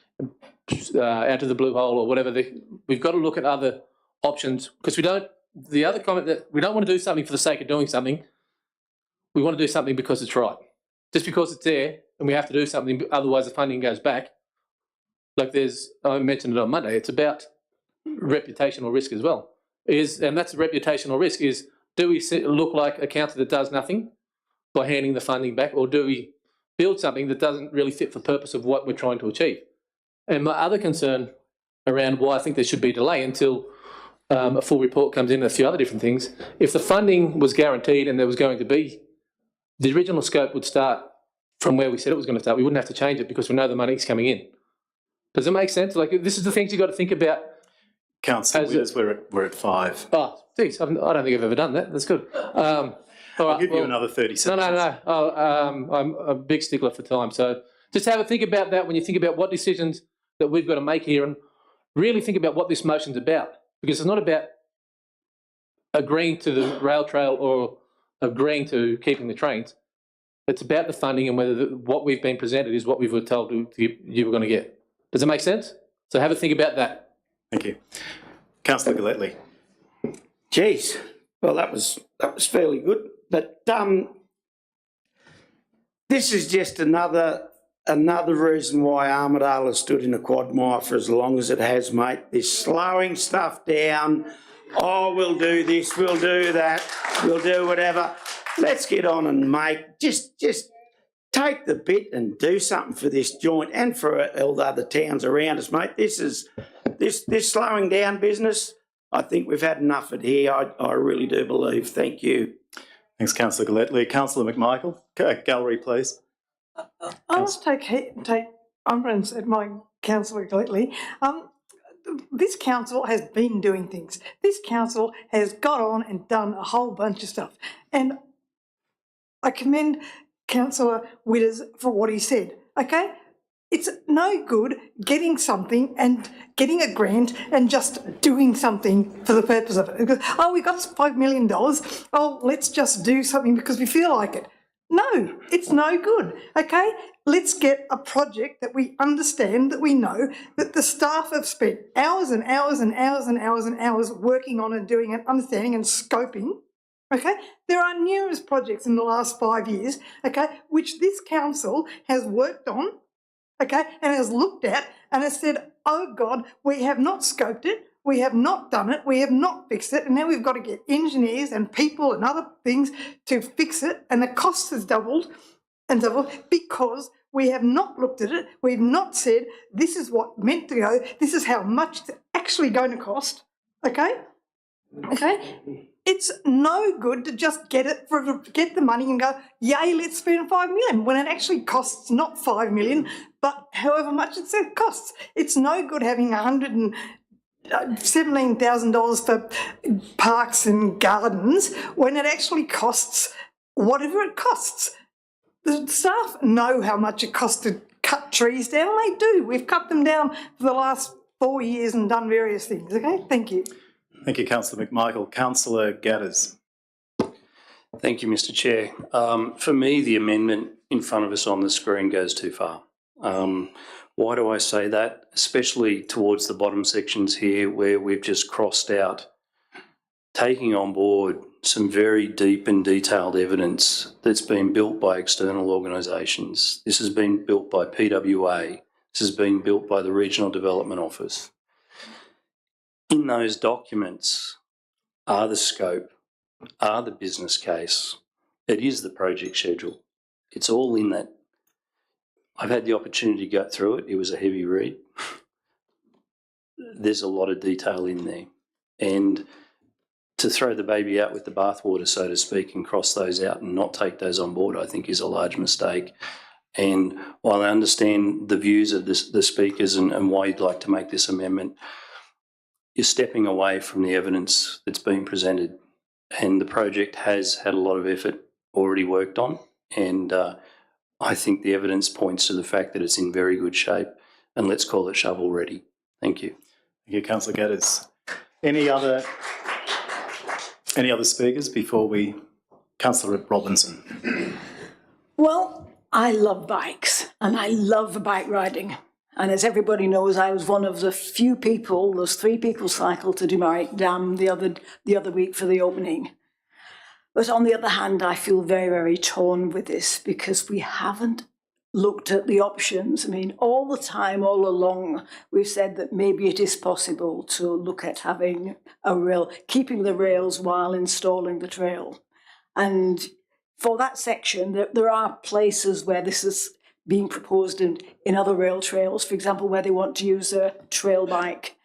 out to the Blue Hole or whatever. We've got to look at other options, because the other comment that we don't want to do something for the sake of doing something. We want to do something because it's right. Just because it's there and we have to do something, otherwise the funding goes back. I mentioned it on Monday, it's about reputational risk as well. And that's a reputational risk, is do we look like a council that does nothing by handing the funding back, or do we build something that doesn't really fit for purpose of what we're trying to achieve? And my other concern around why I think there should be a delay until a full report comes in and a few other different things, if the funding was guaranteed and there was going to be, the original scope would start from where we said it was going to start. We wouldn't have to change it because we know the money's coming in. Does it make sense? This is the things you've got to think about. Councillor Withers, we're at 5. Oh, geez, I don't think I've ever done that. That's good. All I'll give you another 30 seconds. No. I'm a big stickler for time. So just have a think about that when you think about what decisions that we've got to make here, and really think about what this motion's about. Because it's not about agreeing to the rail trail or agreeing to keeping the trains. It's about the funding and whether what we've been presented is what we were told you were going to get. Does it make sense? So have a think about that. Thank you. Councillor Galletley. Geez, well, that was fairly good. But this is just another reason why Armidale has stood in a quagmire for as long as it has, mate. This slowing stuff down. Oh, we'll do this, we'll do that, we'll do whatever. Let's get on and just take the bit and do something for this joint and for all the other towns around us, mate. This slowing down business, I think we've had enough of it here. I really do believe. Thank you. Thanks, Councillor Galletley. Councillor McMichael. Gallery, please. I must take umbrance at my Councillor Galletley. This council has been doing things. This council has got on and done a whole bunch of stuff. And I commend Councillor Withers for what he said, okay? It's no good getting something and getting a grant and just doing something for the purpose of it. Because, oh, we got $5 million. Oh, let's just do something because we feel like it. No, it's no good, okay? Let's get a project that we understand, that we know, that the staff have spent hours and hours and hours and hours and hours working on and doing and understanding and scoping, okay? There are numerous projects in the last 5 years, okay, which this council has worked on, okay, and has looked at and has said, oh God, we have not scoped it, we have not done it, we have not fixed it, and now we've got to get engineers and people and other things to fix it, and the cost has doubled and doubled because we have not looked at it, we've not said this is what meant to go, this is how much it's actually going to cost, okay? Okay? It's no good to just get the money and go, yay, let's spend 5 million, when it actually costs not 5 million, but however much it costs. It's no good having $117,000 for parks and gardens when it actually costs whatever it costs. The staff know how much it costs to cut trees down. They do. We've cut them down for the last 4 years and done various things. Okay, thank you. Thank you, Councillor McMichael. Councillor Gadders. Thank you, Mr Chair. For me, the amendment in front of us on the screen goes too far. Why do I say that? Especially towards the bottom sections here where we've just crossed out taking on board some very deep and detailed evidence that's been built by external organisations. This has been built by PWA. This has been built by the Regional Development Office. In those documents are the scope, are the business case. It is the project schedule. It's all in that. I've had the opportunity to go through it. It was a heavy read. There's a lot of detail in there. And to throw the baby out with the bathwater, so to speak, and cross those out and not take those on board, I think is a large mistake. And while I understand the views of the speakers and why you'd like to make this amendment, you're stepping away from the evidence that's been presented. And the project has had a lot of effort already worked on. And I think the evidence points to the fact that it's in very good shape. And let's call it shovel ready. Thank you. Thank you, Councillor Gadders. Any other speakers before we... Councillor Robinson. Well, I love bikes and I love bike riding. And as everybody knows, I was one of the few people, those 3 people cycled to Dumaric Dam the other week for the opening. But on the other hand, I feel very, very torn with this because we haven't looked at the options. I mean, all the time, all along, we've said that maybe it is possible to look at having a rail, keeping the rails while installing the trail. And for that section, there are places where this is being proposed in other rail trails, for example, where they want to use a trail bike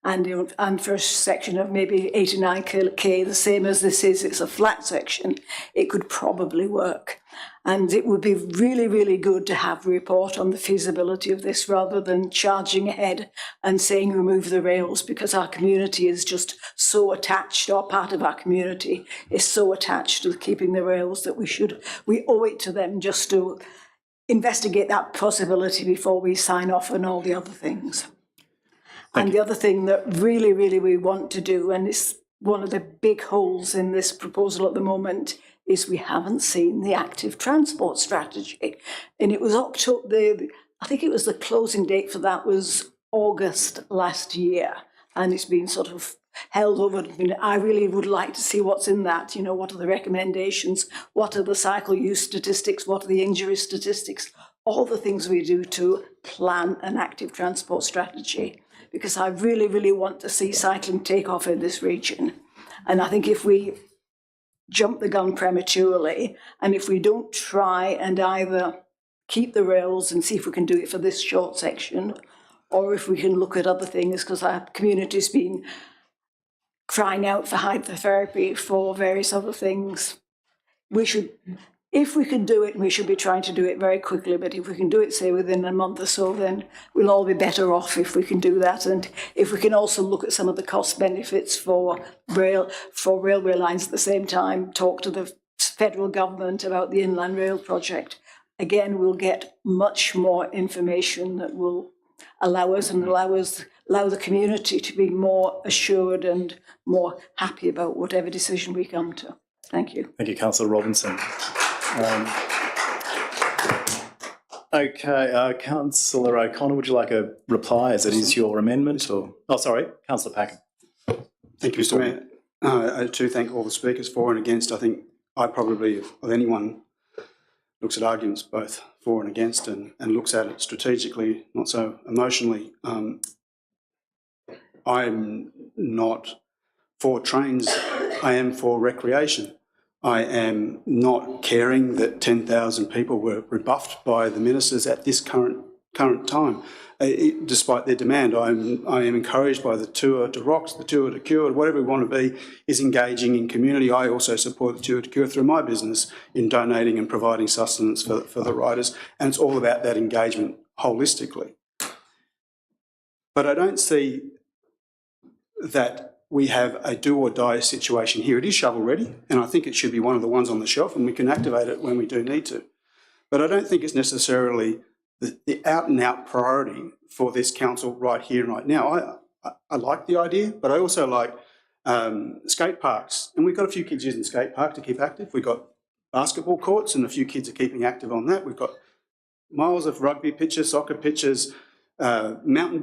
and for a section of maybe 89k, the same as this is, it's a flat section, it could probably work. And it would be really, really good to have a report on the feasibility of this rather than charging ahead and saying remove the rails, because our community is just so attached, or part of our community is so attached to keeping the rails that we owe it to them just to investigate that possibility before we sign off on all the other things. And the other thing that really, really we want to do, and it's one of the big holes in this proposal at the moment, is we haven't seen the active transport strategy. And it was October, I think it was the closing date for that was August last year. And it's been sort of held over. I really would like to see what's in that. You know, what are the recommendations? What are the cycle use statistics? What are the injury statistics? All the things we do to plan an active transport strategy. Because I really, really want to see cycling take off in this region. And I think if we jump the gun prematurely, and if we don't try and either keep the rails and see if we can do it for this short section, or if we can look at other things, because our community's been crying out for hydrotherapy, for various other things. We should, if we can do it, we should be trying to do it very quickly, but if we can do it, say, within a month or so, then we'll all be better off if we can do that. And if we can also look at some of the cost benefits for railway lines at the same time, talk to the federal government about the Inland Rail project, again, we'll get much more information that will allow the community to be more assured and more happy about whatever decision we come to. Thank you. Thank you, Councillor Robinson. Okay, Councillor O'Connor, would you like a reply as it is your amendment? Or oh, sorry, Councillor Packen. Thank you, Mr Mayor. I too thank all the speakers for and against. I think I probably, of anyone, looks at arguments both for and against and looks at it strategically, not so emotionally. I'm not for trains, I am for recreation. I am not caring that 10,000 people were rebuffed by the ministers at this current current time. Despite their demand, I am encouraged by the tour to Rocks, the tour to Cure, whatever we want to be, is engaging in community. I also support the tour to Cure through my business in donating and providing sustenance for the riders, and it's all about that engagement holistically. But I don't see that we have a do or die situation here. It is shovel ready, and I think it should be one of the ones on the shelf, and we can activate it when we do need to. But I don't think it's necessarily the out and out priority for this council right here and right now. I like the idea, but I also like skate parks, and we've got a few kids using the skate park to keep active. We've got basketball courts, and a few kids are keeping active on that. We've got miles of rugby pitches, soccer pitches, mountain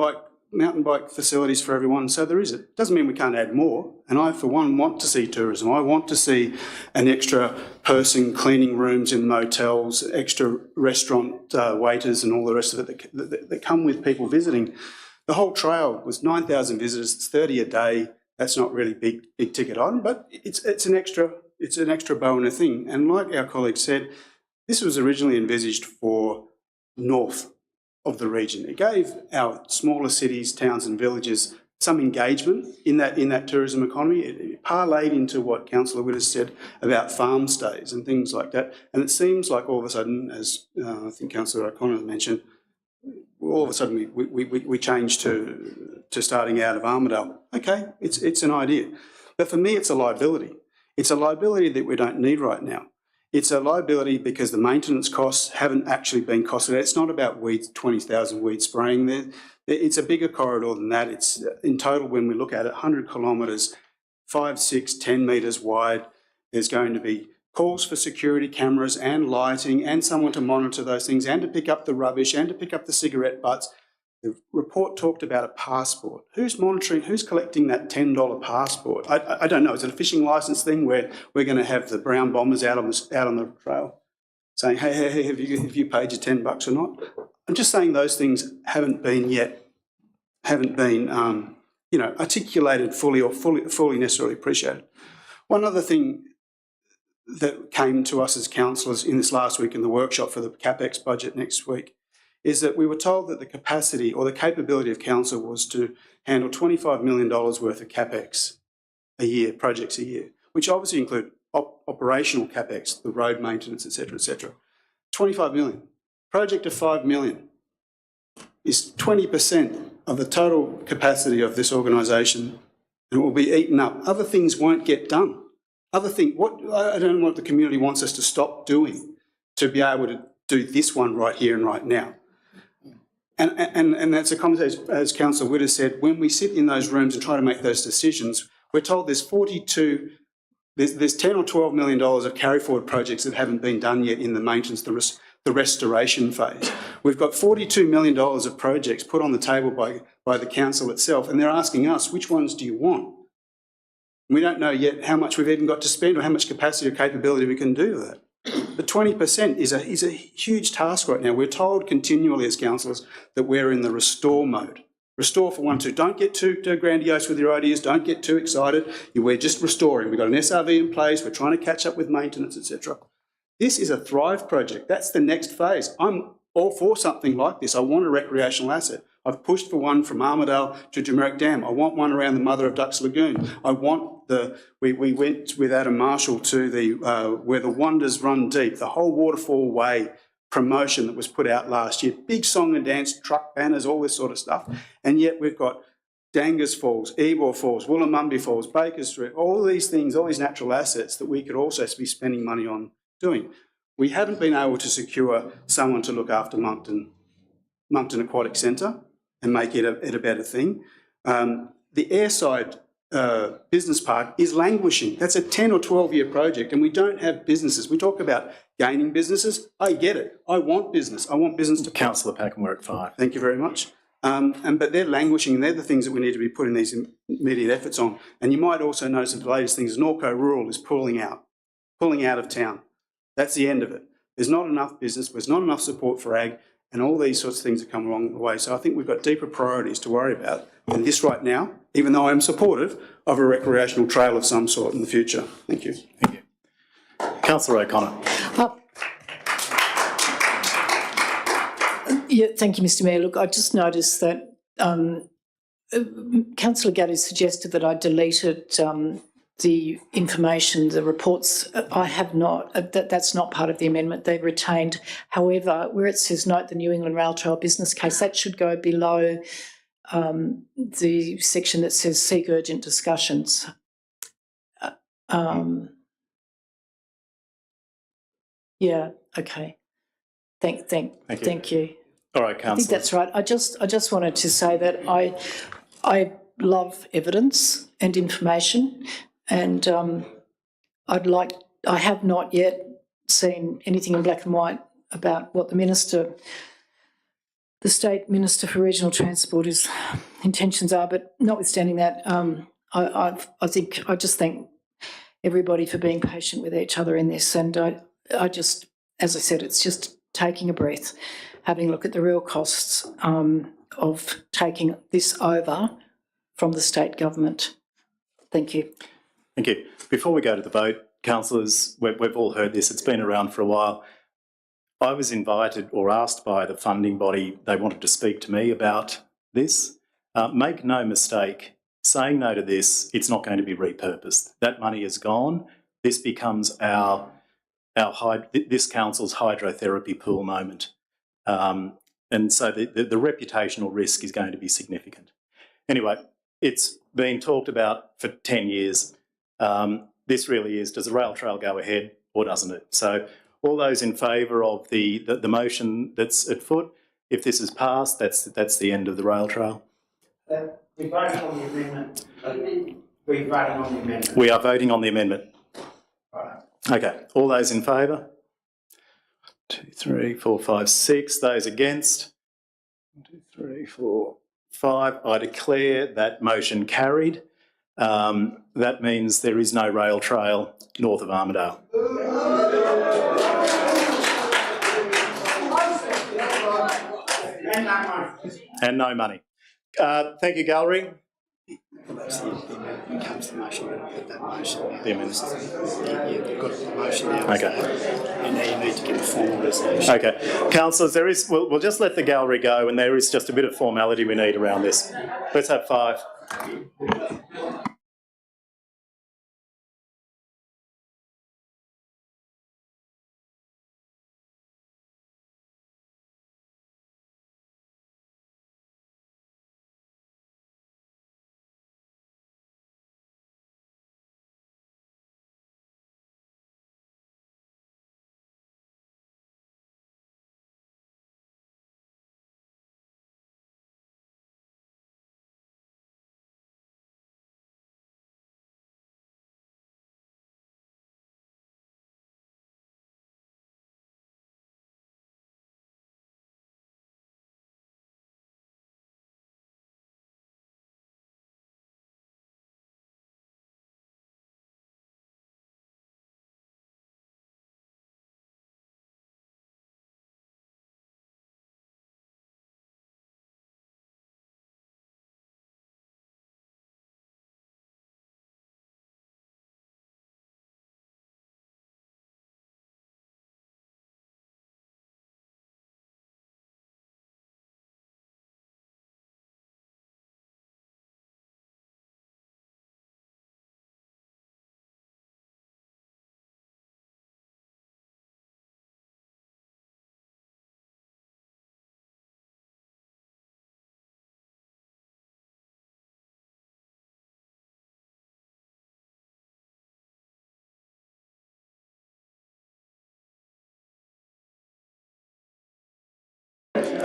bike facilities for everyone. So there is it. Doesn't mean we can't add more. And I, for one, want to see tourism. I want to see an extra person cleaning rooms in motels, extra restaurant waiters and all the rest of it that come with people visiting. The whole trail was 9,000 visitors. It's 30 a day. That's not really big ticket item, but it's an extra bow in a thing. And like our colleague said, this was originally envisaged for north of the region. It gave our smaller cities, towns and villages some engagement in that tourism economy. It parlayed into what Councillor Witt has said about farm stays and things like that. And it seems like all of a sudden, as I think Councillor O'Connor mentioned, all of a sudden we changed to starting out of Armidale. Okay, it's an idea. But for me, it's a liability. It's a liability that we don't need right now. It's a liability because the maintenance costs haven't actually been costed. It's not about weeds, 20,000 weed spraying there. It's a bigger corridor than that. It's in total, when we look at it, 100 kilometres, 5, 6, 10 metres wide. There's going to be calls for security cameras and lighting and someone to monitor those things and to pick up the rubbish and to pick up the cigarette butts. The report talked about a passport. Who's monitoring, who's collecting that $10 passport? I don't know. Is it a fishing licence thing where we're going to have the brown bombers out on the trail saying, hey, have you paid your $10 or not? I'm just saying those things haven't been articulated fully or fully necessarily appreciated. One other thing that came to us as councillors in this last week in the workshop for the CapEx budget next week is that we were told that the capacity or the capability of council was to handle $25 million worth of CapEx a year, projects a year, which obviously include operational CapEx, the road maintenance, etc., etc. 25 million. Project of 5 million is 20% of the total capacity of this organisation, and it will be eaten up. Other things won't get done. I don't know what the community wants us to stop doing to be able to do this one right here and right now. And that's a conversation, as Councillor Witt has said, when we sit in those rooms and try to make those decisions, we're told there's 10 or $12 million of carry forward projects that haven't been done yet in the maintenance, the restoration phase. We've got $42 million of projects put on the table by the council itself, and they're asking us, which ones do you want? We don't know yet how much we've even got to spend or how much capacity or capability we can do that. But 20% is a huge task right now. We're told continually as councillors that we're in the restore mode. Restore for 1, 2. Don't get too grandiose with your ideas. Don't get too excited. We're just restoring. We've got an SRV in place. We're trying to catch up with maintenance, etc. This is a Thrive project. That's the next phase. I'm all for something like this. I want a recreational asset. I've pushed for one from Armidale to Jumerick Dam. I want one around the Mother of Ducks Lagoon. I want we went with Adam Marshall to the where the Wonders Run Deep, the whole Waterfall Way promotion that was put out last year. Big song and dance, truck banners, all this sort of stuff. And yet we've got Dangas Falls, Ebor Falls, Wollomumbi Falls, Baker Street, all these things, all these natural assets that we could also be spending money on doing. We haven't been able to secure someone to look after Moncton Aquatic Centre and make it a better thing. The Airside Business Park is languishing. That's a 10 or 12-year project, and we don't have businesses. We talk about gaining businesses. I get it. I want business. I want business to... Councillor Packham, we're at 5. Thank you very much. But they're languishing, and they're the things that we need to be putting these immediate efforts on. And you might also notice that the latest thing is Norco Rural is pulling out of town. That's the end of it. There's not enough business, there's not enough support for ag, and all these sorts of things that come along the way. So I think we've got deeper priorities to worry about than this right now, even though I'm supportive of a recreational trail of some sort in the future. Thank you. Thank you. Councillor O'Connor. Yeah, thank you, Mr Mayor. Look, I just noticed that Councillor Gaddy suggested that I deleted the information, the reports. I have not. That's not part of the amendment. They've retained. However, where it says note the New England Rail Trail business case, that should go below the section that says seek urgent discussions. Yeah. Okay. Thank you. All right, I think councillors. that's right. I just wanted to say that I love evidence and information, and I have not yet seen anything in black and white about what the State Minister for Regional Transport's intentions are. But notwithstanding that, I just thank everybody for being patient with each other in this, and I just, as I said, it's just taking a breath, having a look at the real costs of taking this over from the state government. Thank you. Thank you. Before we go to the vote, councillors, we've all heard this, it's been around for a while. I was invited or asked by the funding body, they wanted to speak to me about this. Make no mistake, saying no to this, it's not going to be repurposed. That money is gone. This becomes this council's hydrotherapy pool moment. And so the reputational risk is going to be significant. Anyway, it's been talked about for 10 years. This really is, does the rail trail go ahead or doesn't it? So all those in favour of the motion that's at foot, if this is passed, that's the end of the rail trail. We voted on the amendment. We voted on the amendment. We are voting on the amendment. Right. Okay, all those in favour? 2, 3, 4, 5, 6. Those against? 1, 2, 3, 4, 5. I declare that motion carried. That means there is no rail trail north of Armidale. And no money. Thank you, Gallery. That's the amendment comes to the motion. You've got to put that motion out. The amendment. You've got to put the motion out. Okay. And now you need to give a formal resolution. Okay. Councillors, we'll just let the gallery go, and there is just a bit of formality we need around this. Let's have 5.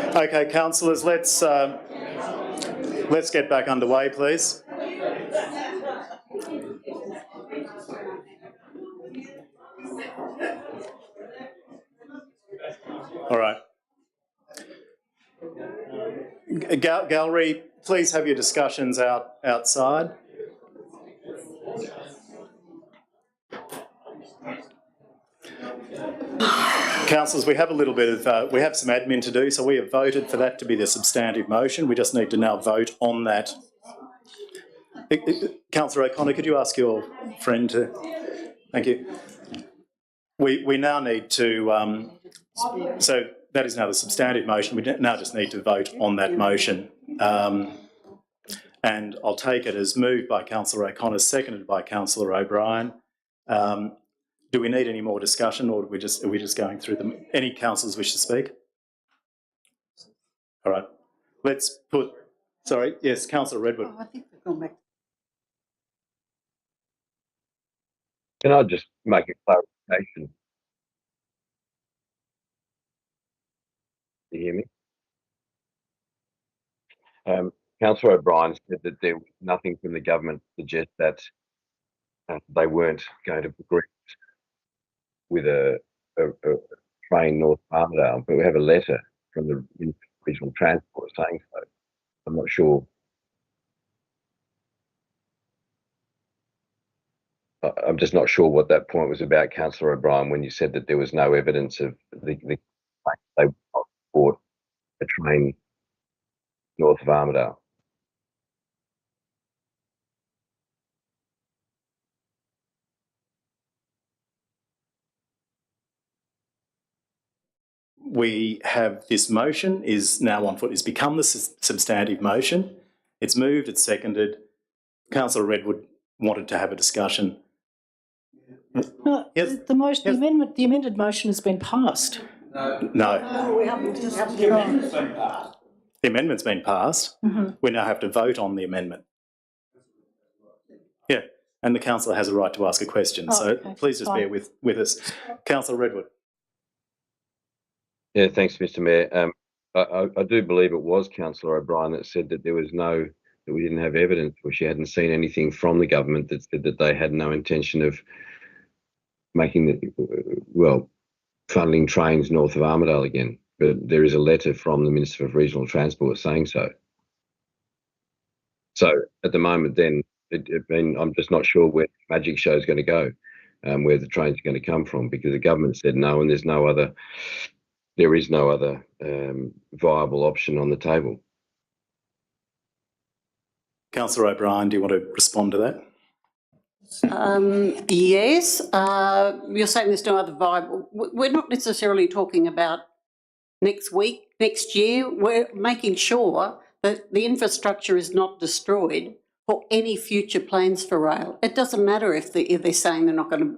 Okay, councillors, let's get back underway, please. All right. Gallery, please have your discussions outside. Councillors, we have a little bit of, we have some admin to do, so we have voted for that to be the substantive motion. We just need to now vote on that. Councillor O'Connor, could you ask your friend to, thank you. We now need to, so that is now the substantive motion. We now just need to vote on that motion. And I'll take it as moved by Councillor O'Connor, seconded by Councillor O'Brien. Do we need any more discussion, or are we just going through them? Any councillors wish to speak? All right. Let's put, sorry, yes, Councillor Redwood. I think we've gone back. Can I just make a clarification? Do you hear me? Councillor O'Brien said that there was nothing from the government to suggest that they weren't going to progress with a train north of Armidale, but we have a letter from the Minister of Regional Transport saying so. I'm not sure. I'm just not sure what that point was about, Councillor O'Brien, when you said that there was no evidence of they would not support a train north of Armidale. We have this motion is now on foot. It's become the substantive motion. It's moved, it's seconded. Councillor Redwood wanted to have a discussion. No, Yes. the amended motion has been passed. No. We haven't. The amendment's been passed. We now have to vote on the amendment. Yeah, and the councillor has a right to ask a question, so okay, please just bear with us. Councillor Redwood. Yeah, thanks, Mr. Mayor. I do believe it was Councillor O'Brien that said that that we didn't have evidence, or she hadn't seen anything from the government that said that they had no intention of making funding trains north of Armidale again. But there is a letter from the Minister of Regional Transport saying so. So at the moment, then, I'm just not sure where the magic show is going to go, where the trains are going to come from, because the government said no, and there is no other viable option on the table. Councillor O'Brien, do you want to respond to that? Yes, you're saying there's no other viable. We're not necessarily talking about next week, next year. We're making sure that the infrastructure is not destroyed for any future plans for rail. It doesn't matter if they're saying they're not going to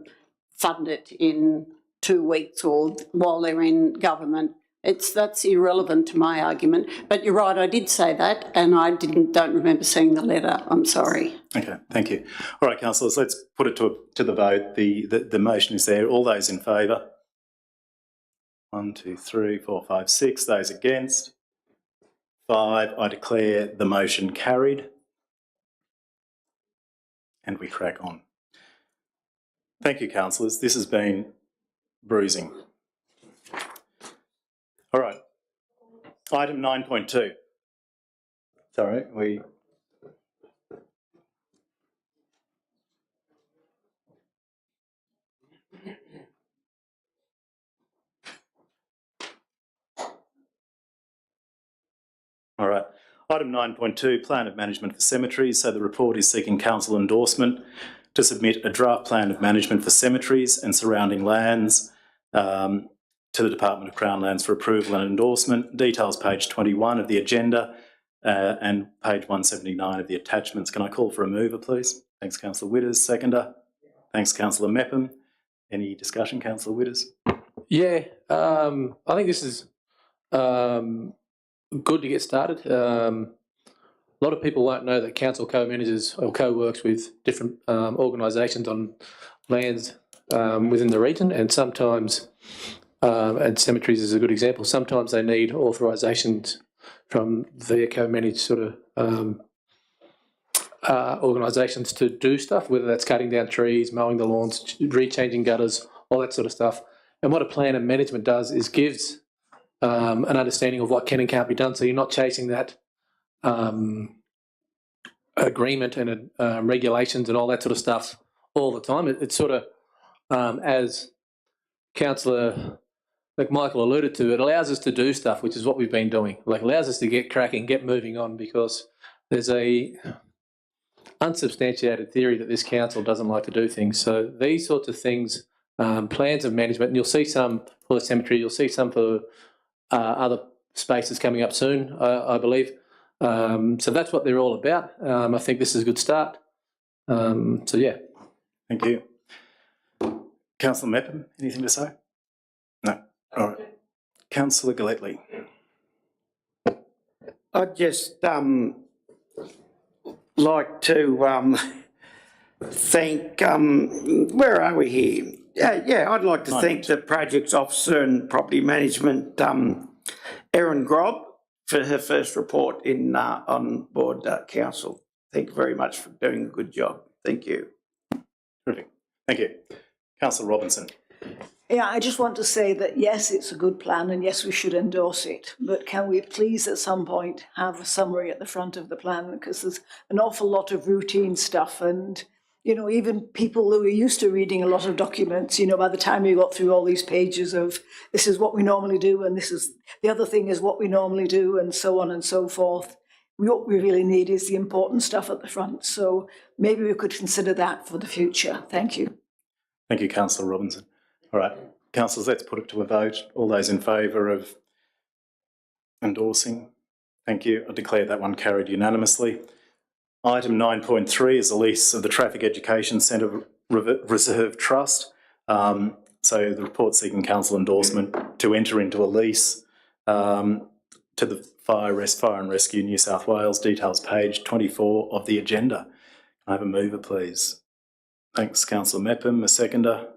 fund it in 2 weeks or while they're in government. That's irrelevant to my argument. But you're right, I did say that, and I don't remember seeing the letter. I'm sorry. Okay, thank you. All right, councillors, let's put it to the vote. The motion is there. All those in favour? 1, 2, 3, 4, 5, 6. Those against? 5. I declare the motion carried. And we crack on. Thank you, councillors. This has been bruising. All right. Item 9.2. Sorry, All right. Item 9.2, Plan of Management for Cemeteries. So the report is seeking council endorsement to submit a draft plan of management for cemeteries and surrounding lands to the Department of Crown Lands for approval and endorsement. Details page 21 of the agenda and page 179 of the attachments. Can I call for a mover, please? Thanks, Councillor Witters. Seconder. Thanks, Councillor Mepham. Any discussion, Councillor Witters? Yeah, I think this is good to get started. A lot of people won't know that council co-manages or co-works with different organisations on lands within the region, and sometimes, and cemeteries is a good example, sometimes they need authorisations from their co-managed sort of organisations to do stuff, whether that's cutting down trees, mowing the lawns, rechanging gutters, all that sort of stuff. And what a plan of management does is gives an understanding of what can and can't be done, so you're not chasing that agreement and regulations and all that sort of stuff all the time. It's sort of, as Councillor McMichael alluded to, it allows us to do stuff, which is what we've been doing. Like, allows us to get cracking, get moving on, because there's a unsubstantiated theory that this council doesn't like to do things. So these sorts of things, plans of management, and you'll see some for the cemetery, you'll see some for other spaces coming up soon, I believe. So that's what they're all about. I think this is a good start. So yeah. Thank you. Councillor Mepham, anything to say? No. All right. Councillor Galletley. I'd just like to thank, where are we here? I'd like to thank the Projects Officer and Property Management, Erin Grob, for her first report in on board council. Thank you very much for doing a good job. Thank you. Terrific. Thank you. Councillor Robinson. Yeah, I just want to say that yes, it's a good plan and yes, we should endorse it. But can we please at some point have a summary at the front of the plan, because there's an awful lot of routine stuff, and you know, even people who are used to reading a lot of documents, you know, by the time you got through all these pages of this is what we normally do and this is the other thing is what we normally do and so on and so forth. What we really need is the important stuff at the front. So maybe we could consider that for the future. Thank you. Thank you, Councillor Robinson. All right, councillors, let's put it to a vote. All those in favour of endorsing? Thank you. I declare that one carried unanimously. Item 9.3 is the lease of the Traffic Education Centre Reserve Trust. So the report seeking council endorsement to enter into a lease to the Fire and Rescue New South Wales. Details page 24 of the agenda. Can I have a mover, please? Thanks, Councillor Mepham. A seconder?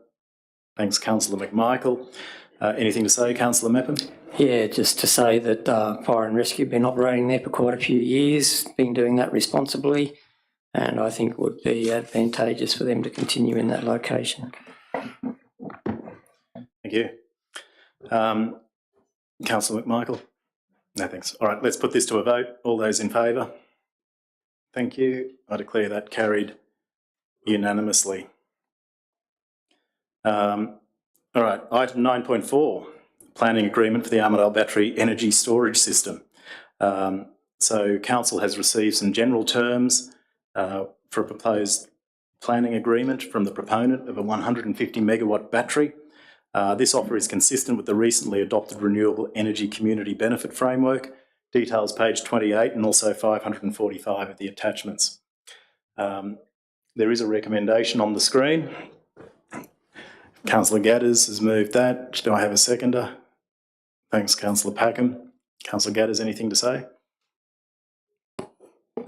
Thanks, Councillor McMichael. Anything to say, Councillor Mepham? Yeah, just to say that Fire and Rescue have been operating there for quite a few years, been doing that responsibly, and I think it would be advantageous for them to continue in that location. Thank you. Councillor McMichael? No, thanks. All right, let's put this to a vote. All those in favour? Thank you. I declare that carried unanimously. All right, item 9.4, planning agreement for the Armidale Battery Energy Storage System. So council has received some general terms for a proposed planning agreement from the proponent of a 150 megawatt battery. This offer is consistent with the recently adopted Renewable Energy Community Benefit Framework. Details page 28 and also 545 of the attachments. There is a recommendation on the screen. Councillor Gadders has moved that. Do I have a seconder? Thanks, Councillor Packham. Councillor Gadders, anything to say?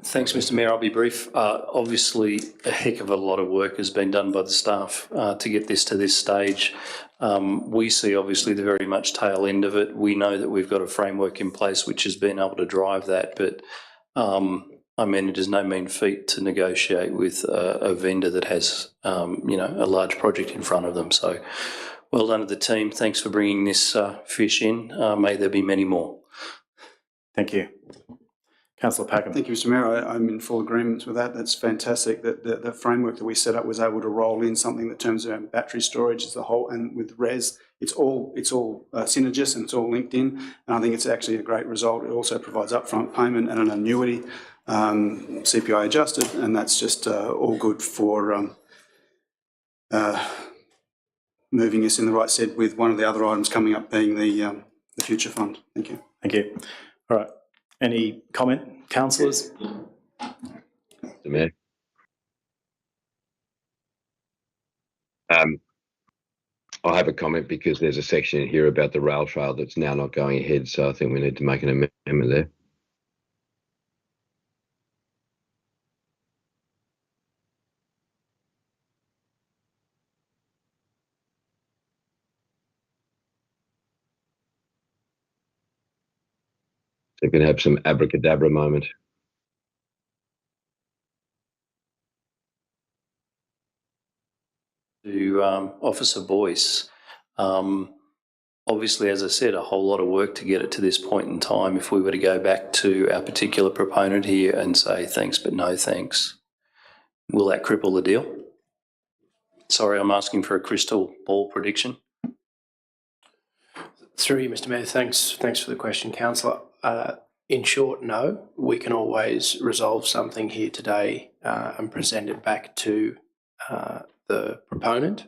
Thanks, Mr Mayor. I'll be brief. Obviously, a heck of a lot of work has been done by the staff to get this to this stage. We see obviously the very much tail end of it. We know that we've got a framework in place which has been able to drive that, but I mean, it is no mean feat to negotiate with a vendor that has, you know, a large project in front of them. So well done to the team. Thanks for bringing this fish in. May there be many more. Thank you. Councillor Packham. Thank you, Mr Mayor. I'm in full agreement with that. That's fantastic that the framework that we set up was able to roll in something that terms around battery storage as a whole, and with RES, it's all synergist and it's all linked in, and I think it's actually a great result. It also provides upfront payment and an annuity, CPI adjusted, and that's just all good for moving us in the right stead with one of the other items coming up being the future fund. Thank you. Thank you. All right. Any comment, councillors? Mr Mayor. I have a comment because there's a section in here about the rail trail that's now not going ahead, so I think we need to make an amendment there. So we can have some abracadabra moment. To Officer Boyce, obviously, as I said, a whole lot of work to get it to this point in time. If we were to go back to our particular proponent here and say thanks but no thanks, will that cripple the deal? Sorry, I'm asking for a crystal ball prediction. Through you, Mr Mayor. Thanks for the question, Councillor. In short, no. We can always resolve something here today and present it back to the proponent.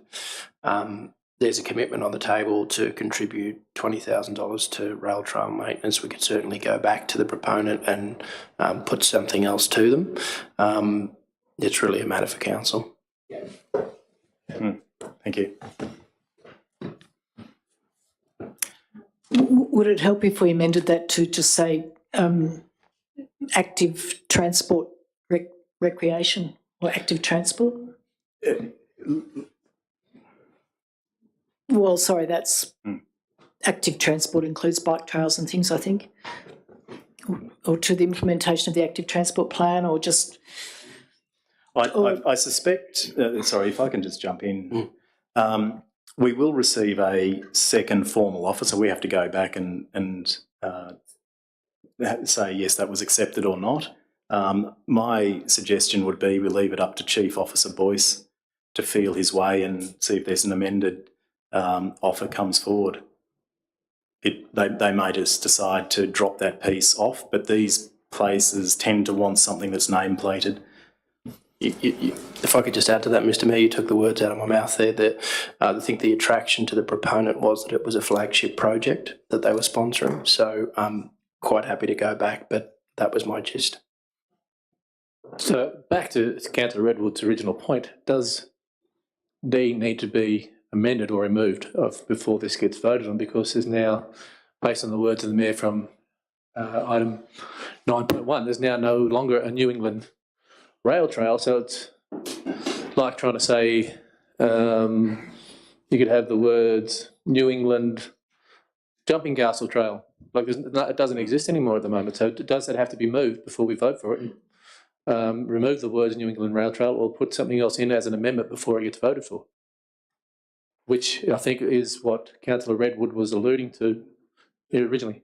there's a commitment on the table to contribute $20,000 to rail trail maintenance, we could certainly go back to the proponent and put something else to them. It's really a matter for council. Thank you. Would it help if we amended that to just say active transport recreation or active transport? Well, sorry, that's active transport includes bike trails and things, I think. Or to the implementation of the active transport plan, or just... I suspect, sorry, if I can just jump in, we will receive a second formal offer, so we have to go back and say, yes, that was accepted or not. My suggestion would be we leave it up to Chief Officer Boyce to feel his way and see if there's an amended offer comes forward. They may just decide to drop that piece off, but these places tend to want something that's name-plated. If I could just add to that, Mr Mayor, you took the words out of my mouth there. That I think the attraction to the proponent was that it was a flagship project that they were sponsoring. So I'm quite happy to go back, but that was my gist. So back to Councillor Redwood's original point, does D need to be amended or removed before this gets voted on? Because there's now, based on the words of the Mayor from item 9.1, there's now no longer a New England rail trail, so it's like trying to say you could have the words New England Jumping Castle Trail. Like it doesn't exist anymore at the moment, so does that have to be moved before we vote for it? And, remove the words New England Rail Trail or put something else in as an amendment before it gets voted for? Which I think is what Councillor Redwood was alluding to originally.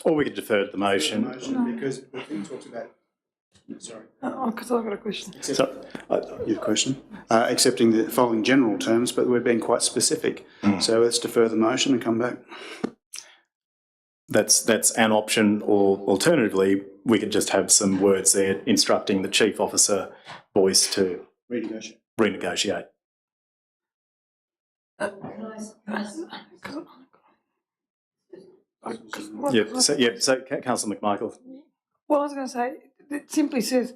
Or we could defer to the motion. Because the thing talks about... Sorry. Because I've got a question. So, you have a question? Accepting the following general terms, but we're being quite specific. So let's defer the motion and come back. That's an option, or alternatively, we could just have some words there instructing the Chief Officer Boyce to renegotiate. So Councillor McMichael. Well, I was going to say, it simply says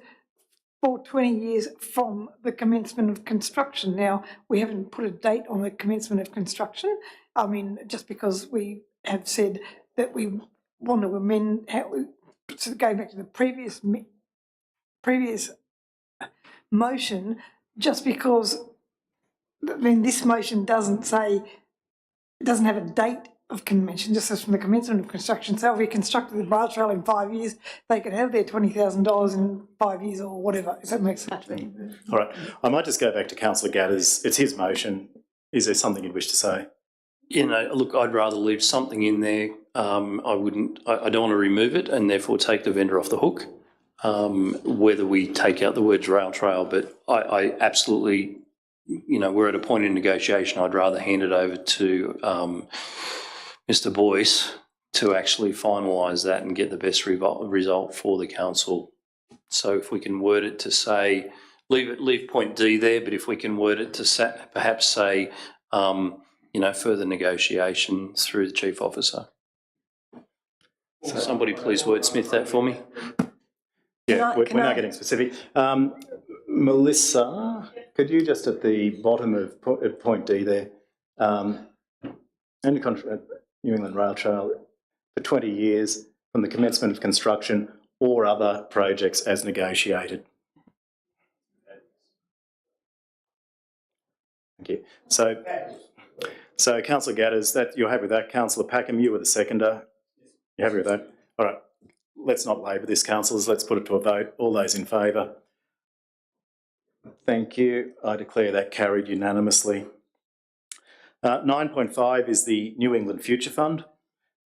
for 20 years from the commencement of construction. Now, we haven't put a date on the commencement of construction. I mean, just because we have said that we want to amend, so going back to the previous motion, just because, I mean, this motion doesn't say, it doesn't have a date of commencement, just says from the commencement of construction. So if we constructed the rail trail in 5 years, they could have their $20,000 in 5 years or whatever, if that makes sense. All right. I might just go back to Councillor Gatters. It's his motion. Is there something you'd wish to say? You know, look, I'd rather leave something in there. I don't want to remove it and therefore take the vendor off the hook, whether we take out the words rail trail. But I absolutely, you know, we're at a point in negotiation. I'd rather hand it over to Mr Boyce to actually finalise that and get the best result for the council. So if we can word it to say, leave point D there, but if we can word it to perhaps say, you know, further negotiation through the Chief Officer. So somebody please wordsmith that for me. Yeah, we're now getting specific. Melissa, could you just at the bottom of point D there, any contract New England Rail Trail for 20 years from the commencement of construction or other projects as negotiated. Thank you. So Councillor Gatters, that you're happy with that. Councillor Packham, you were the seconder. You're happy with that? All right. Let's not labour this, councillors. Let's put it to a vote. All those in favour? Thank you. I declare that carried unanimously. 9.5 is the New England Future Fund.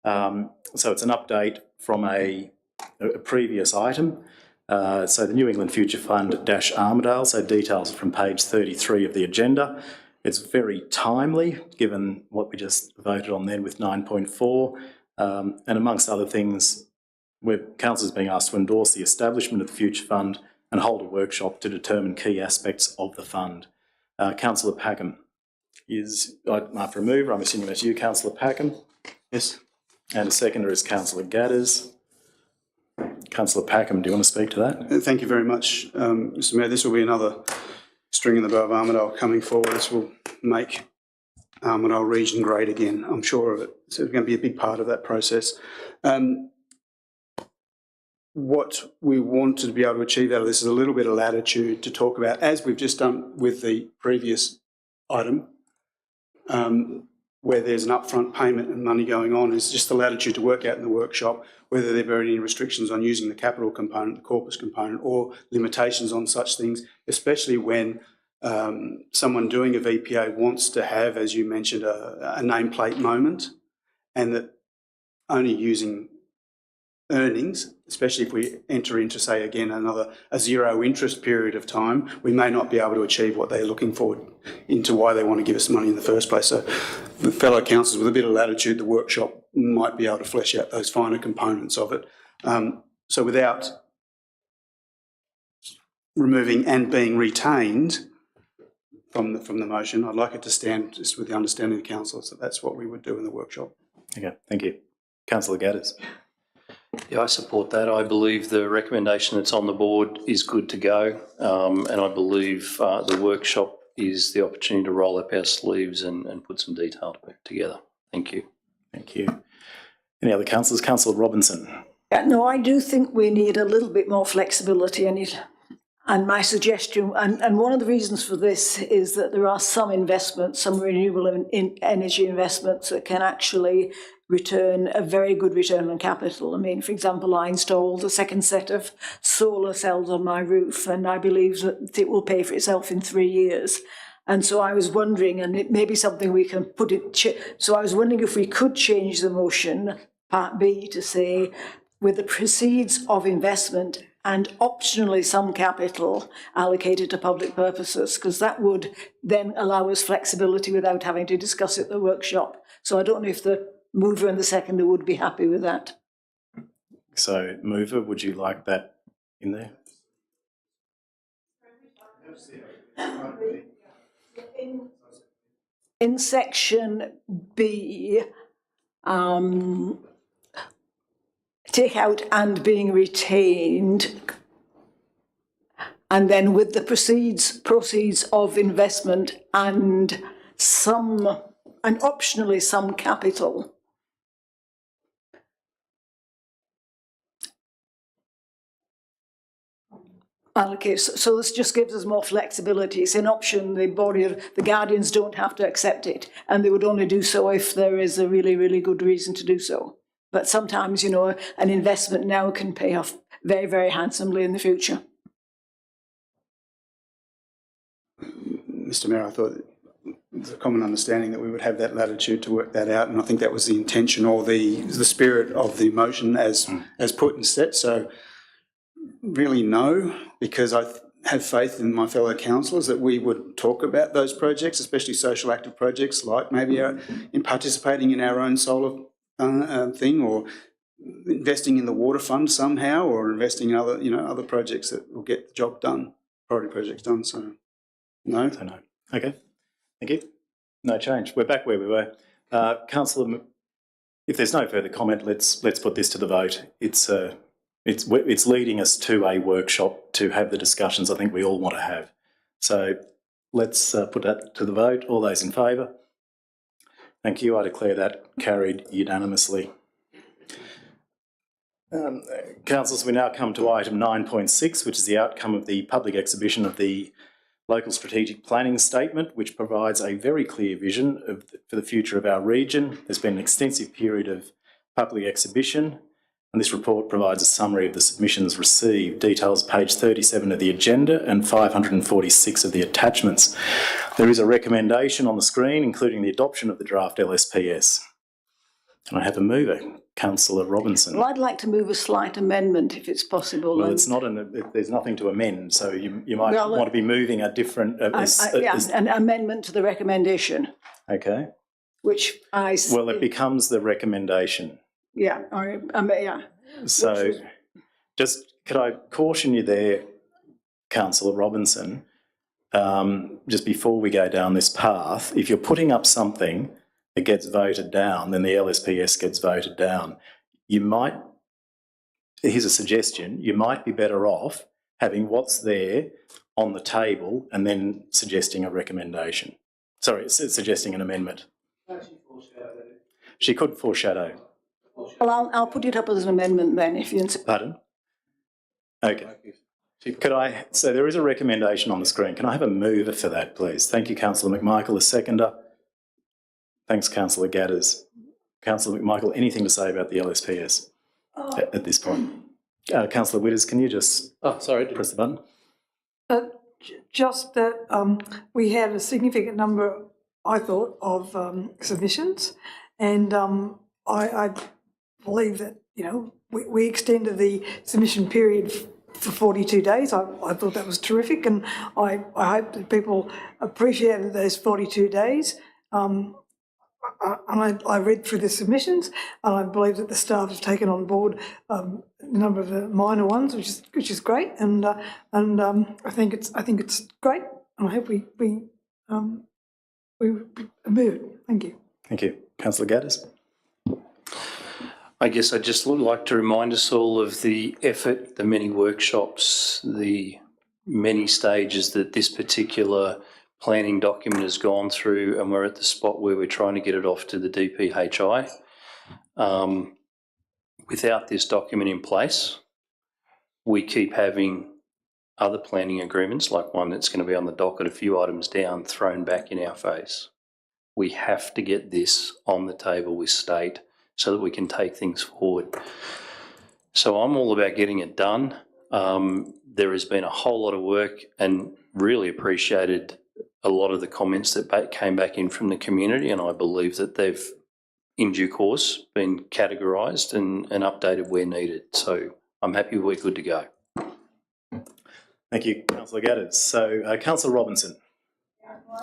So it's an update from a previous item. So the New England Future Fund Armidale, so details from page 33 of the agenda. It's very timely given what we just voted on then with 9.4. And amongst other things, where council is being asked to endorse the establishment of the Future Fund and hold a workshop to determine key aspects of the fund. Councillor Packham. is after a mover. I'm assuming that's you, Councillor Packham. Yes. And a seconder is Councillor Gadders. Councillor Packham, do you want to speak to that? Thank you very much, Mr Mayor. This will be another string in the bow of Armidale coming forward. This will make Armidale region great again. I'm sure of it. So it's going to be a big part of that process. What we wanted to be able to achieve out of this is a little bit of latitude to talk about, as we've just done with the previous item, where there's an upfront payment and money going on, is just the latitude to work out in the workshop whether there are any restrictions on using the capital component, the corpus component, or limitations on such things, especially when someone doing a VPA wants to have, as you mentioned, a nameplate moment, and that only using earnings, especially if we enter into, say, again, a zero interest period of time, we may not be able to achieve what they're looking for into why they want to give us money in the first place. So the fellow councillors with a bit of latitude, the workshop might be able to flesh out those finer components of it. So without removing and being retained from the motion, I'd like it to stand just with the understanding of the council, so that's what we would do in the workshop. Okay, thank you. Councillor Gadders. Yeah, I support that. I believe the recommendation that's on the board is good to go, and I believe the workshop is the opportunity to roll up our sleeves and put some detail together. Thank you. Thank you. Any other councillors? Councillor Robinson. No, I do think we need a little bit more flexibility in it. And my suggestion, and one of the reasons for this is that there are some investments, some renewable energy investments that can actually return a very good return on capital. I mean, for example, I installed a second set of solar cells on my roof, and I believe that it will pay for itself in 3 years. And so I was wondering, and it may be something we can put it, so I was wondering if we could change the motion, part B, to say, with the proceeds of investment and optionally some capital allocated to public purposes, because that would then allow us flexibility without having to discuss it at the workshop. So I don't know if the mover and the seconder would be happy with that. So, mover, would you like that in there? In section B, take out "and being retained," and then with the proceeds of investment and optionally some capital. Okay, so this just gives us more flexibility. It's an option. The guardians don't have to accept it, and they would only do so if there is a really, really good reason to do so. But sometimes, you know, an investment now can pay off very, very handsomely in the future. Mr Mayor, I thought there's a common understanding that we would have that latitude to work that out, and I think that was the intention or the spirit of the motion as put and set. So really no, because I have faith in my fellow councillors that we would talk about those projects, especially social active projects, like maybe in participating in our own solar thing, or investing in the water fund somehow, or investing in other projects that will get the job done, priority projects done. So no. So no. Okay. Thank you. No change. We're back where we were. Councillor, if there's no further comment, let's put this to the vote. It's leading us to a workshop to have the discussions I think we all want to have. So let's put that to the vote. All those in favour? Thank you. I declare that carried unanimously. Councillors, we now come to item 9.6, which is the outcome of the public exhibition of the Local Strategic Planning Statement, which provides a very clear vision for the future of our region. There's been an extensive period of public exhibition, and this report provides a summary of the submissions received. Details page 37 of the agenda and 546 of the attachments. There is a recommendation on the screen, including the adoption of the draft LSPS. Can I have a mover? Councillor Robinson. Well, I'd like to move a slight amendment, if it's possible. Well, it's not there's nothing to amend, so you might want to be moving a different... an amendment to the recommendation. Okay. Which I... Well, it becomes the recommendation. Yeah, yeah. So just could I caution you there, Councillor Robinson, just before we go down this path, if you're putting up something that gets voted down, then the LSPS gets voted down. Here's a suggestion, you might be better off having what's there on the table and then suggesting a recommendation. Sorry, suggesting an amendment. She could foreshadow. Well, I'll put it up as an amendment then, if you insist. Pardon? Okay. So there is a recommendation on the screen. Can I have a mover for that, please? Thank you, Councillor McMichael, a seconder. Thanks, Councillor Gadders. Councillor McMichael, anything to say about the LSPS at this point? Councillor Witters, can you just press the button? Just that we had a significant number, I thought, of submissions, and I believe that, you know, we extended the submission period for 42 days. I thought that was terrific, and I hope that people appreciated those 42 days. I read through the submissions, and I believe that the staff have taken on board a number of the minor ones, which is great, and I think it's great, and I hope we move it. Thank you. Thank you, Councillor Gadders. I guess I'd just like to remind us all of the effort, the many workshops, the many stages that this particular planning document has gone through, and we're at the spot where we're trying to get it off to the DPHI. Without this document in place, we keep having other planning agreements, like one that's going to be on the docket a few items down, thrown back in our face. We have to get this on the table with state so that we can take things forward. So I'm all about getting it done. There has been a whole lot of work, and really appreciated a lot of the comments that came back in from the community, and I believe that they've, in due course, been categorised and updated where needed. So I'm happy we're good to go. Thank you, Councillor Gadders. So, Councillor Robinson.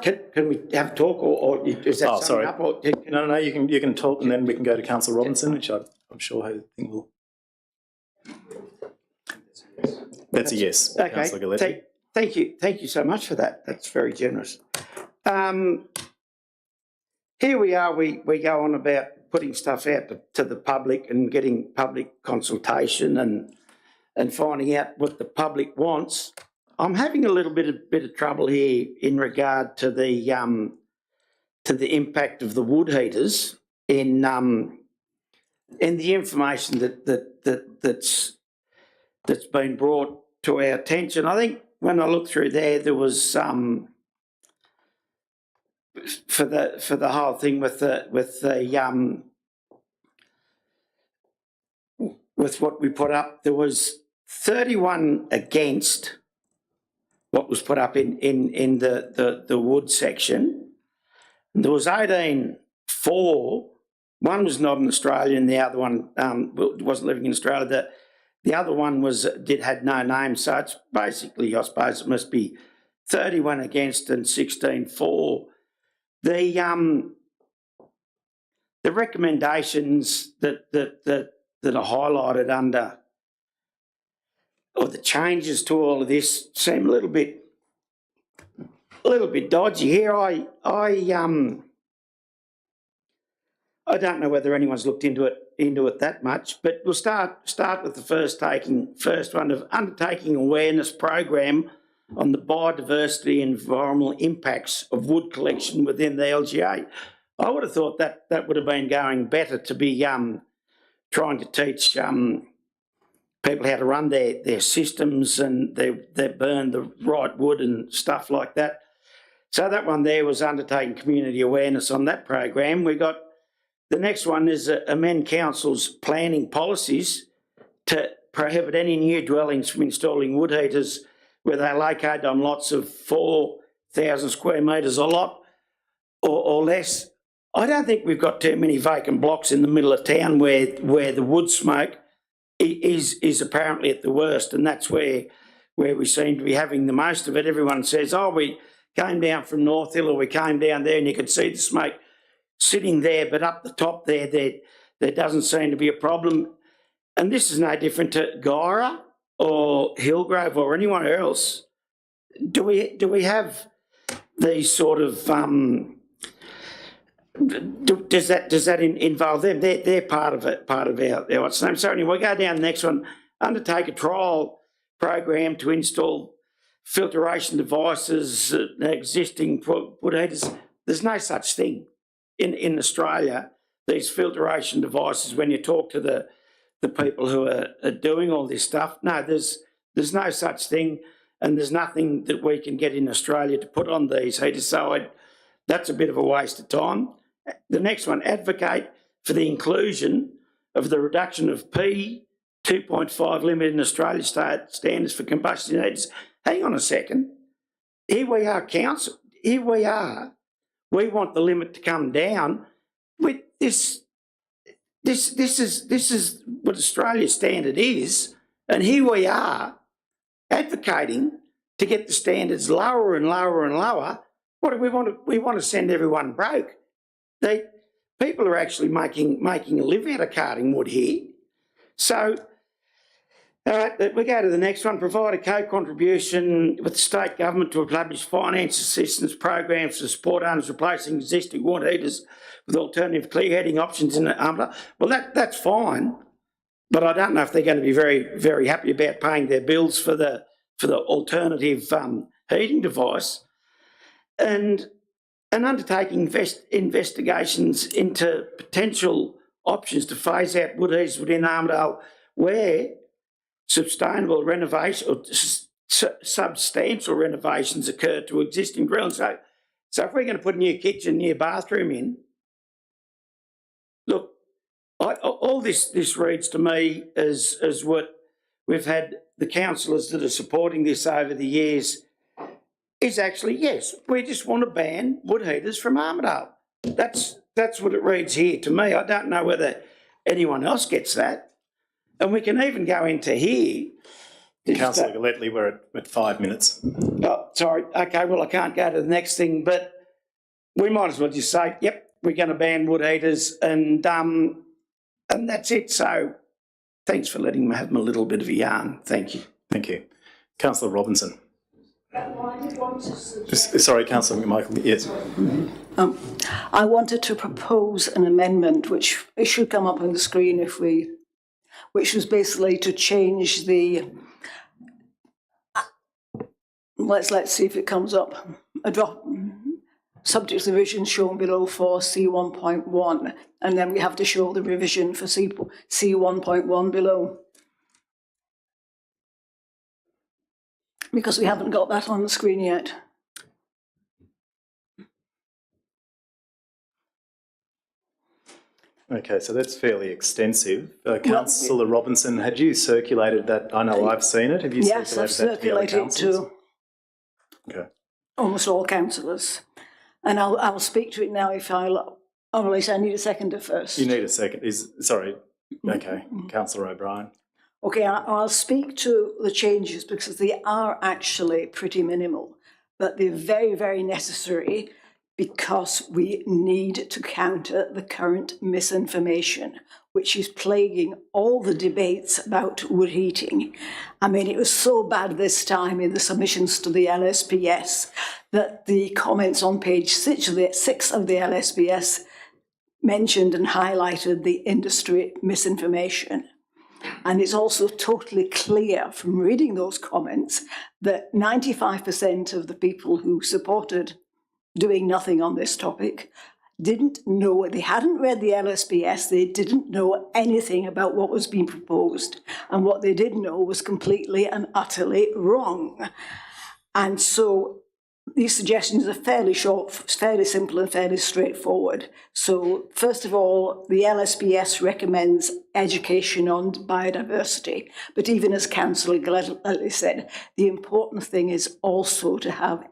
Can we have a talk, or is that sorry. up? Or, No, you can talk, and then we can go to Councillor Robinson, which I'm sure I think will. That's a yes. Okay. Councillor Galetti. Thank you so much for that. That's very generous. Here we are. We go on about putting stuff out to the public and getting public consultation and finding out what the public wants. I'm having a little bit of trouble here in regard to the impact of the wood heaters in the information that's been brought to our attention. I think when I looked through there was for the whole thing with what we put up, there was 31 against what was put up in the wood section. There was 18 for. One was not an Australian, the other one wasn't living in Australia. The other one had no name, so it's basically, I suppose it must be 31 against and 16 for. The recommendations that are highlighted under, or the changes to all of this, seem a little bit dodgy here. I don't know whether anyone's looked into it that much, but we'll start with the first one of undertaking awareness program on the biodiversity and environmental impacts of wood collection within the LGA. I would have thought that would have been going better, to be trying to teach people how to run their systems, and they burn the right wood and stuff like that. So that one there was undertaking community awareness on that program. We got the next one is amend council's planning policies to prohibit any new dwellings from installing wood heaters where they're located on lots of 4,000 square metres a lot or less. I don't think we've got too many vacant blocks in the middle of town where the wood smoke is apparently at the worst, and that's where we seem to be having the most of it. Everyone says, oh, we came down from North Hill, or we came down there and you could see the smoke sitting there, but up the top there doesn't seem to be a problem. And this is no different to Guyra or Hillgrove or anyone else. do we have these sort of does that involve them? They're part of it, part of our what's the name. So anyway, we go down the next one. Undertake a trial program to install filtration devices, existing wood heaters. There's no such thing in Australia. These filtration devices, when you talk to the people who are doing all this stuff, no, there's no such thing, and there's nothing that we can get in Australia to put on these heaters. So that's a bit of a waste of time. The next one, advocate for the inclusion of the reduction of P2.5 limit in Australia standards for combustion heaters. Hang on a second. Here we are, council. Here we are. We want the limit to come down. This is what Australia's standard is, and here we are advocating to get the standards lower and lower and lower. What do we want? We want to send everyone broke. People are actually making a live out of carting wood here. So, all right, we go to the next one. Provide a co-contribution with the state government to establish finance assistance programs to support owners replacing existing water heaters with alternative clear heating options in the Armidale. Well, that's fine, but I don't know if they're going to be very, very happy about paying their bills for the alternative heating device, and undertaking investigations into potential options to phase out wood heaters within Armidale where sustainable renovation or substantial renovations occur to existing dwellings. So if we're going to put a new kitchen, new bathroom in, look, all this reads to me as what we've had the councillors that are supporting this over the years is actually, yes, we just want to ban wood heaters from Armidale. That's what it reads here to me. I don't know whether anyone else gets that. And we can even go into here. Councillor Galletley, we're at 5 minutes. Oh, sorry. Okay, well, I can't go to the next thing, but we might as well just say, yep, we're going to ban wood heaters, and that's it. So thanks for letting me have a little bit of a yarn. Thank you. Thank you. Councillor Robinson. Sorry, Councillor Michael, yes. I wanted to propose an amendment, which it should come up on the screen which was basically to change the, let's see if it comes up, a drop, subject to revision shown below for C1.1, and then we have to show the revision for C1.1 below. Because we haven't got that on the screen yet. Okay, so that's fairly extensive. Councillor Robinson, had you circulated that? I know I've seen it. Have you yes, I've circulated it to almost all councillors. And I'll speak to it now if I'll, or at least I need a seconder first. You need a second. Sorry. Okay, Councillor O'Brien. Okay, I'll speak to the changes because they are actually pretty minimal, but they're very, very necessary because we need to counter the current misinformation, which is plaguing all the debates about wood heating. I mean, it was so bad this time in the submissions to the LSPS that the comments on page 6 of the LSPS mentioned and highlighted the industry misinformation. And it's also totally clear from reading those comments that 95% of the people who supported doing nothing on this topic didn't know, they hadn't read the LSPS, they didn't know anything about what was being proposed. And what they did know was completely and utterly wrong. And so these suggestions are fairly short, fairly simple and fairly straightforward. So first of all, the LSPS recommends education on biodiversity. But even as Councillor Galletley said, the important thing is also to have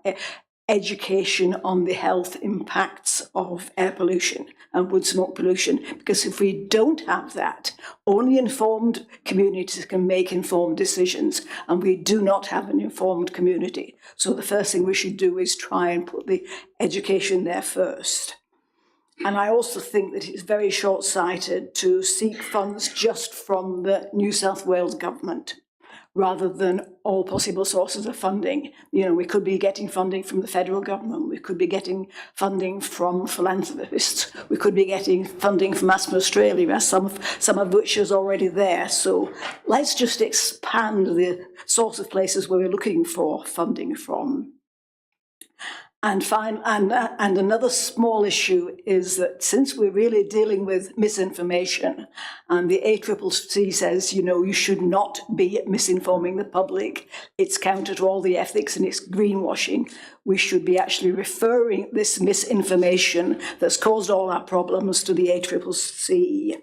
education on the health impacts of air pollution and wood smoke pollution, because if we don't have that, only informed communities can make informed decisions, and we do not have an informed community. So the first thing we should do is try and put the education there first. And I also think that it's very short-sighted to seek funds just from the New South Wales government, rather than all possible sources of funding. You know, we could be getting funding from the federal government, we could be getting funding from philanthropists, we could be getting funding from Aspen Australia, some of which is already there. So let's just expand the sorts of places where we're looking for funding from. And another small issue is that since we're really dealing with misinformation, and the ACCC says, you know, you should not be misinforming the public, it's counter to all the ethics and it's greenwashing, we should be actually referring this misinformation that's caused all our problems to the ACCC.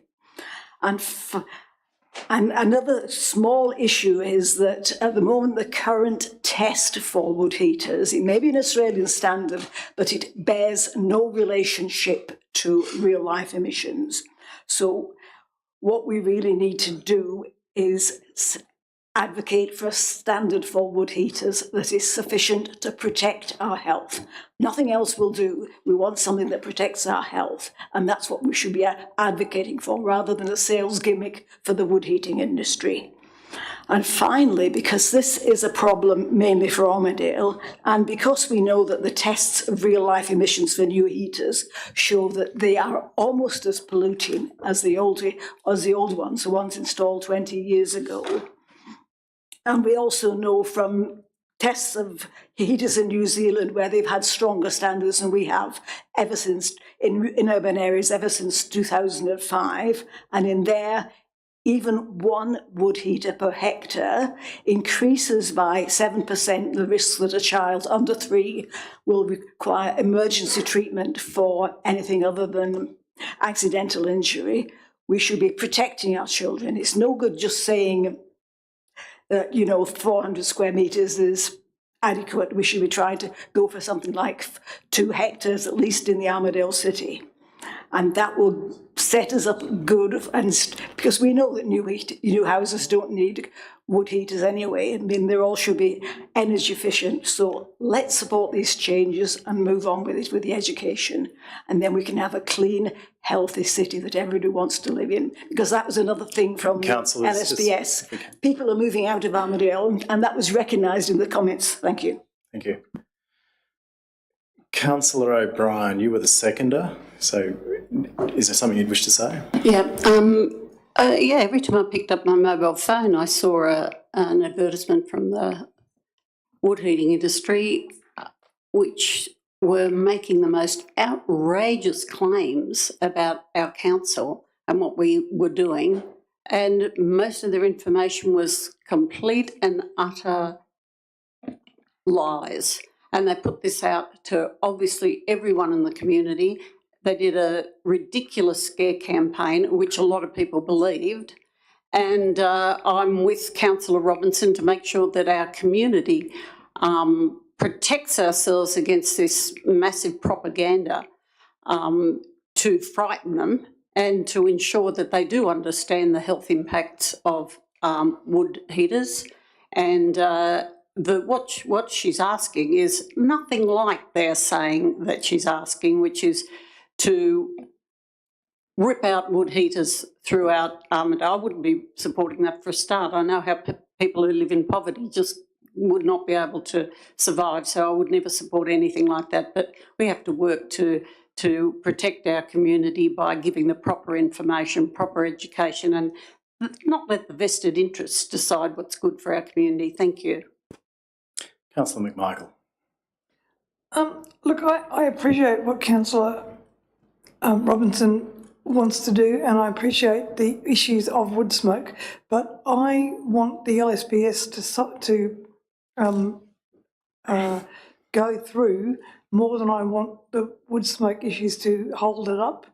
And another small issue is that at the moment, the current test for wood heaters, it may be an Australian standard, but it bears no relationship to real life emissions. So what we really need to do is advocate for a standard for wood heaters that is sufficient to protect our health. Nothing else will do. We want something that protects our health, and that's what we should be advocating for, rather than a sales gimmick for the wood heating industry. And finally, because this is a problem mainly for Armidale, and because we know that the tests of real-life emissions for new heaters show that they are almost as polluting as the old ones, the ones installed 20 years ago. And we also know from tests of heaters in New Zealand where they've had stronger standards than we have ever since, in urban areas, ever since 2005. And in there, even one wood heater per hectare increases by 7% the risk that a child under 3 will require emergency treatment for anything other than accidental injury. We should be protecting our children. It's no good just saying that, you know, 400 square metres is adequate. We should be trying to go for something like 2 hectares, at least in the Armidale city. And that will set us up good, and because we know that new houses don't need wood heaters anyway. I mean, they all should be energy efficient. So let's support these changes and move on with it with the education. And then we can have a clean, healthy city that everybody wants to live in. Because that was another thing from NSBS. People are moving out of Armidale, and that was recognised in the comments. Thank you. Thank you. Councillor O'Brien, you were the seconder. So is there something you'd wish to say? Yeah. Every time I picked up my mobile phone, I saw an advertisement from the wood heating industry, which were making the most outrageous claims about our council and what we were doing. And most of their information was complete and utter lies. And they put this out to obviously everyone in the community. They did a ridiculous scare campaign, which a lot of people believed. And I'm with Councillor Robinson to make sure that our community protects ourselves against this massive propaganda to frighten them and to ensure that they do understand the health impacts of wood heaters. And what she's asking is nothing like they're saying that she's asking, which is to rip out wood heaters throughout Armidale. I wouldn't be supporting that for a start. I know how people who live in poverty just would not be able to survive, so I would never support anything like that. But we have to work to protect our community by giving the proper information, proper education, and not let the vested interests decide what's good for our community. Thank you. Councillor McMichael. Look, I appreciate what Councillor Robinson wants to do, and I appreciate the issues of wood smoke, but I want the LSBS to go through more than I want the wood smoke issues to hold it up.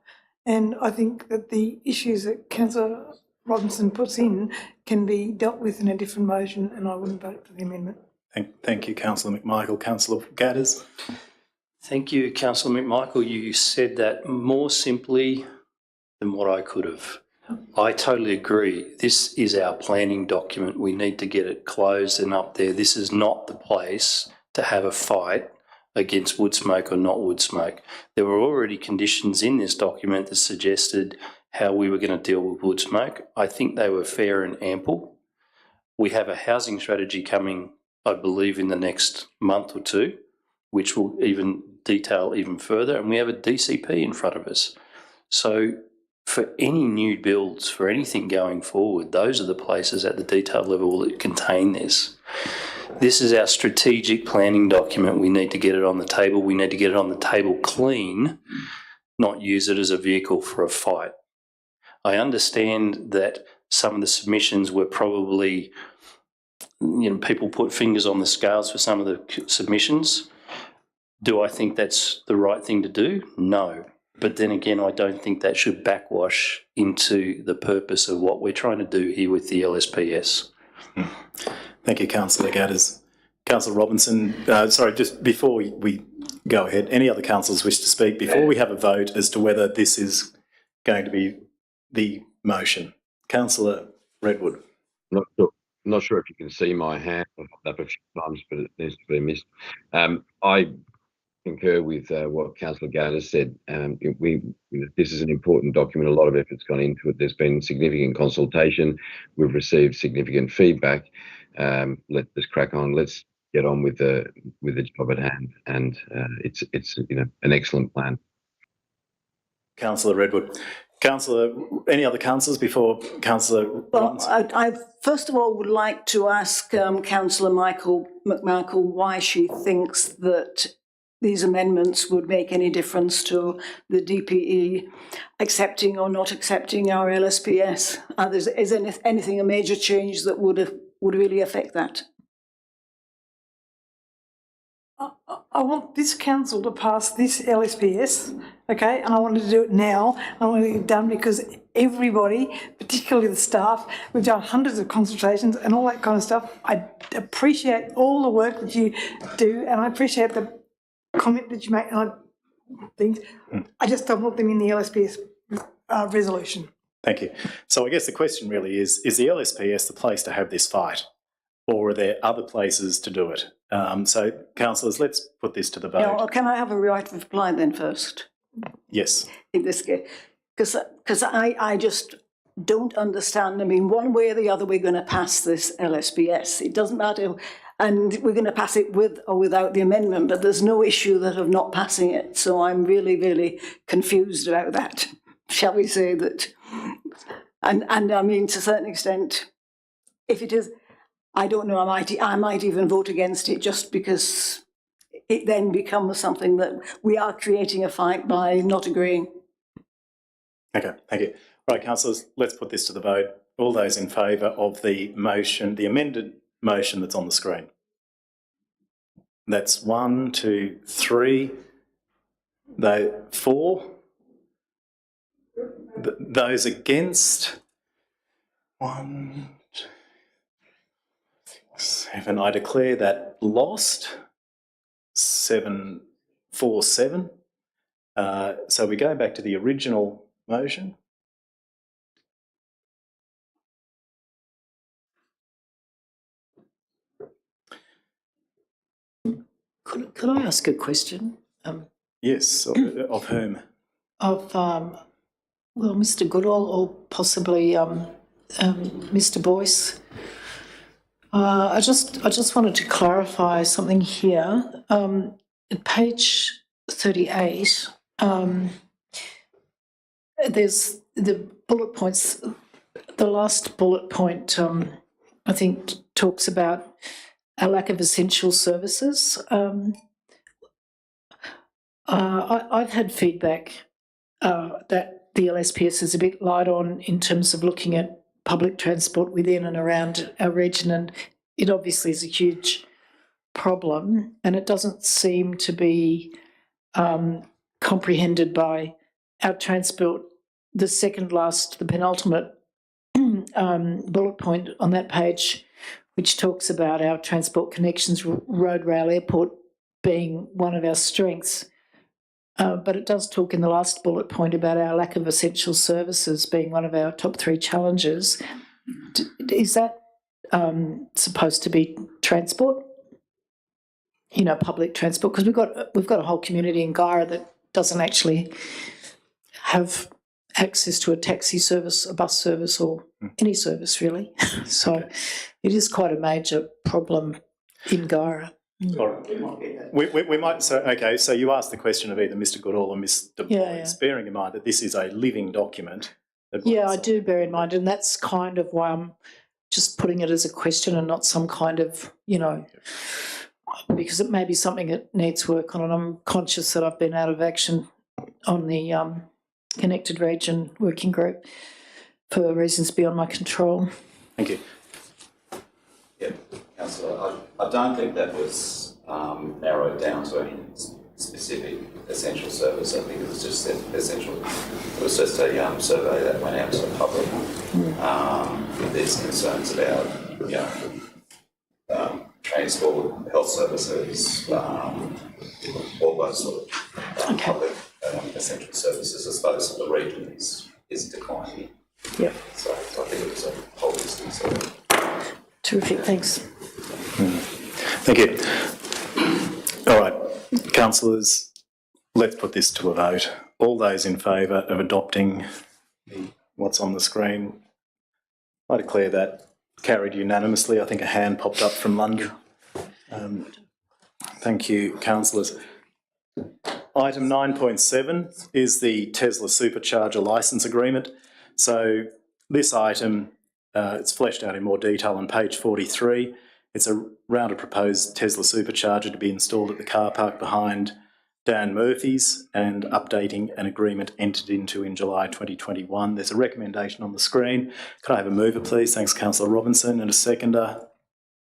And I think that the issues that Councillor Robinson puts in can be dealt with in a different motion, and I wouldn't vote for the amendment. Thank you, Councillor McMichael. Councillor Gadders. Thank you, Councillor McMichael. You said that more simply than what I could have. I totally agree. This is our planning document. We need to get it closed and up there. This is not the place to have a fight against wood smoke or not wood smoke. There were already conditions in this document that suggested how we were going to deal with wood smoke. I think they were fair and ample. We have a housing strategy coming, I believe, in the next month or two, which will even detail even further, and we have a DCP in front of us. So for any new builds, for anything going forward, those are the places at the detailed level that contain this. This is our strategic planning document. We need to get it on the table. We need to get it on the table clean, not use it as a vehicle for a fight. I understand that some of the submissions were probably, people put fingers on the scales for some of the submissions. Do I think that's the right thing to do? No. But then again, I don't think that should backwash into the purpose of what we're trying to do here with the LSPS. Thank you, Councillor Gadders. Councillor Robinson, sorry, just before we go ahead, any other councillors wish to speak before we have a vote as to whether this is going to be the motion? Councillor Redwood. Not sure if you can see my hand. I've popped up a few times, but it needs to be missed. I concur with what Councillor Gadders said. This is an important document. A lot of effort's gone into it. There's been significant consultation. We've received significant feedback. Let's crack on. Let's get on with the job at hand. And it's an excellent plan. Councillor Redwood. Councillor, any other councillors before Councillor Robinson? Well, I first of all would like to ask Councillor McMichael why she thinks that these amendments would make any difference to the DPE accepting or not accepting our LSPS. Is anything a major change that would really affect that? I want this council to pass this LSPS, okay, and I want to do it now. I want to get it done because everybody, particularly the staff, we've done hundreds of consultations and all that kind of stuff. I appreciate all the work that you do and I appreciate the comment that you make on things. I just don't want them in the LSPS resolution. Thank you. So I guess the question really is the LSPS the place to have this fight? Or are there other places to do it? So, councillors, let's put this to the vote. Now, can I have a right of reply then first? Yes. In this case, because I just don't understand. I mean, one way or the other, we're going to pass this LSPS. It doesn't matter, and we're going to pass it with or without the amendment, but there's no issue that of not passing it. So I'm really, really confused about that, shall we say that. And I mean, to a certain extent, if it is, I don't know, I might even vote against it just because it then becomes something that we are creating a fight by not agreeing. Okay, thank you. Right, councillors, let's put this to the vote. All those in favour of the motion, the amended motion that's on the screen. That's 1, 2, 3, 4. Those against, 1, 2, 7. I declare that lost. 7, 4, 7. So we go back to the original motion. Could I ask a question? Yes, of whom? Of, well, Mr. Goodall or possibly Mr. Boyce. I just wanted to clarify something here. At page 38, there's the bullet points. The last bullet point, I think, talks about a lack of essential services. I've had feedback that the LSPS is a bit light on in terms of looking at public transport within and around our region, and it obviously is a huge problem, and it doesn't seem to be comprehended by our transport. The second last, the penultimate bullet point on that page, which talks about our transport connections, road, rail, airport being one of our strengths. But it does talk in the last bullet point about our lack of essential services being one of our top 3 challenges. Is that supposed to be transport? You know, public transport? Because we've got a whole community in Gyra that doesn't actually have access to a taxi service, a bus service, or any service really. So it is quite a major problem in Guyra. All right. We might, so you asked the question of either Mr Goodall or Mr Boyce, bearing in mind that this is a living document. Yeah, I do bear in mind, and that's kind of why I'm just putting it as a question and not some kind of, because it may be something that needs work on, and I'm conscious that I've been out of action on the Connected Region Working Group for reasons beyond my control. Thank you. Yeah, Councillor, I don't think that was narrowed down to any specific essential service. I think it was just essential. It was just a survey that went out to the public. There's concerns about, transport, health services, all those sort of public essential services. I suppose the region is declining. Yep. So I think it was a holistic survey. Terrific, thanks. Thank you. All right, councillors, let's put this to a vote. All those in favour of adopting what's on the screen, I declare that carried unanimously. I think a hand popped up from London. Thank you, councillors. Item 9.7 is the Tesla Supercharger licence agreement. So this item, it's fleshed out in more detail on page 43. It's around a proposed Tesla Supercharger to be installed at the car park behind Dan Murphy's and updating an agreement entered into in July 2021. There's a recommendation on the screen. Could I have a mover, please? Thanks, Councillor Robinson, and a seconder.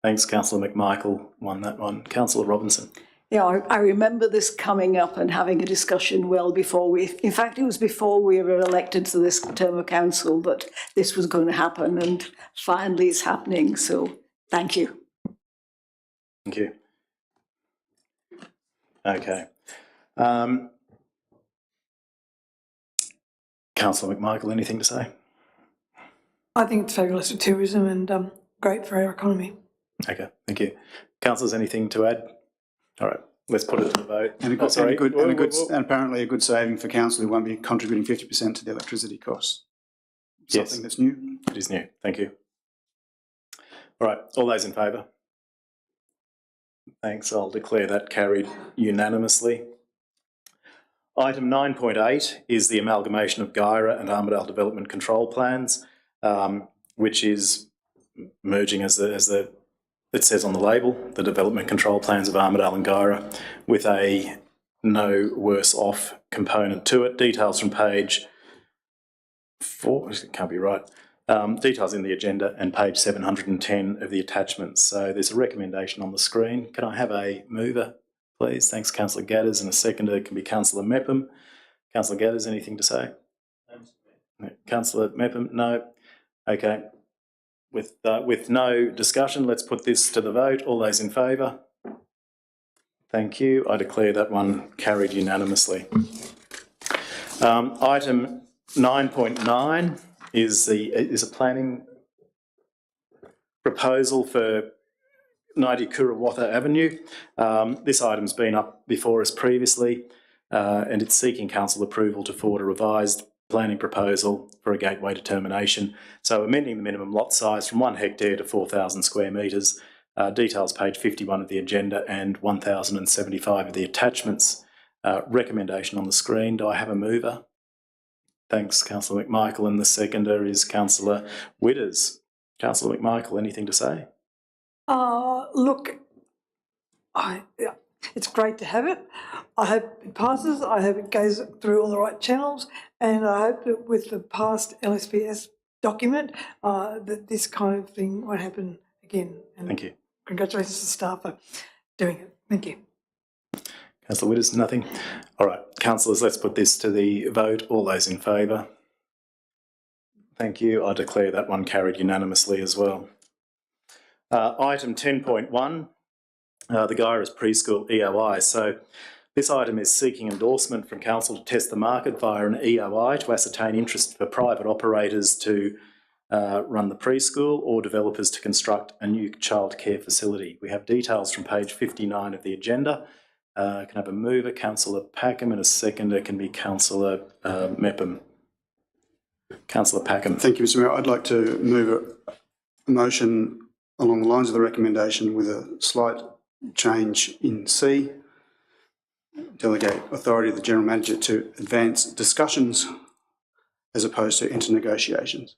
Thanks, Councillor McMichael. Won that one. Councillor Robinson. Yeah, I remember this coming up and having a discussion well before in fact, it was before we were elected to this term of council that this was going to happen, and finally it's happening, so thank you. Thank you. Okay. Councillor McMichael, anything to say? I think it's fabulous for tourism and great for our economy. Okay, thank you. Councillors, anything to add? All right, let's put it to the vote. And apparently a good saving for council who won't be contributing 50% to the electricity costs. Something that's new. It is new. Thank you. All right, all those in favour? Thanks. I'll declare that carried unanimously. Item 9.8 is the amalgamation of Guyra and Armidale Development Control Plans, which is merging as it says on the label, the development control plans of Armidale and Guyra, with a no worse off component to it. Details from page 4, it can't be right. Details in the agenda and page 710 of the attachments. So there's a recommendation on the screen. Can I have a mover, please? Thanks, Councillor Gadders, and a seconder can be Councillor Mepham. Councillor Gadders, anything to say? No. Councillor Mepham, no. Okay. With no discussion, let's put this to the vote. All those in favour? Thank you. I declare that one carried unanimously. Item 9.9 is a planning proposal for 90 Kurawatha Avenue. This item's been up before us previously, and it's seeking council approval to forward a revised planning proposal for a gateway determination. So amending the minimum lot size from 1 hectare to 4,000 square metres. Details page 51 of the agenda and 1,075 of the attachments. Recommendation on the screen. Do I have a mover? Thanks, Councillor McMichael, and the seconder is Councillor Witters. Councillor McMichael, anything to say? Look, it's great to have it. I hope it passes. I hope it goes through all the right channels, and I hope that with the past LSPS document that this kind of thing won't happen again. And thank you. Congratulations to the staff for doing it. Thank you. Councillor Witters, nothing. All right, councillors, let's put this to the vote. All those in favour? Thank you. I declare that one carried unanimously as well. Item 10.1. The Guyra's Preschool EOI. So this item is seeking endorsement from council to test the market via an EOI to ascertain interest for private operators to run the preschool or developers to construct a new childcare facility. We have details from page 59 of the agenda. Can I have a mover, Councillor Packham, and a seconder can be Councillor Mepham. Councillor Packham. Thank you, Mr Mayor. I'd like to move a motion along the lines of the recommendation with a slight change in C. Delegate authority of the General Manager to advance discussions as opposed to enter negotiations.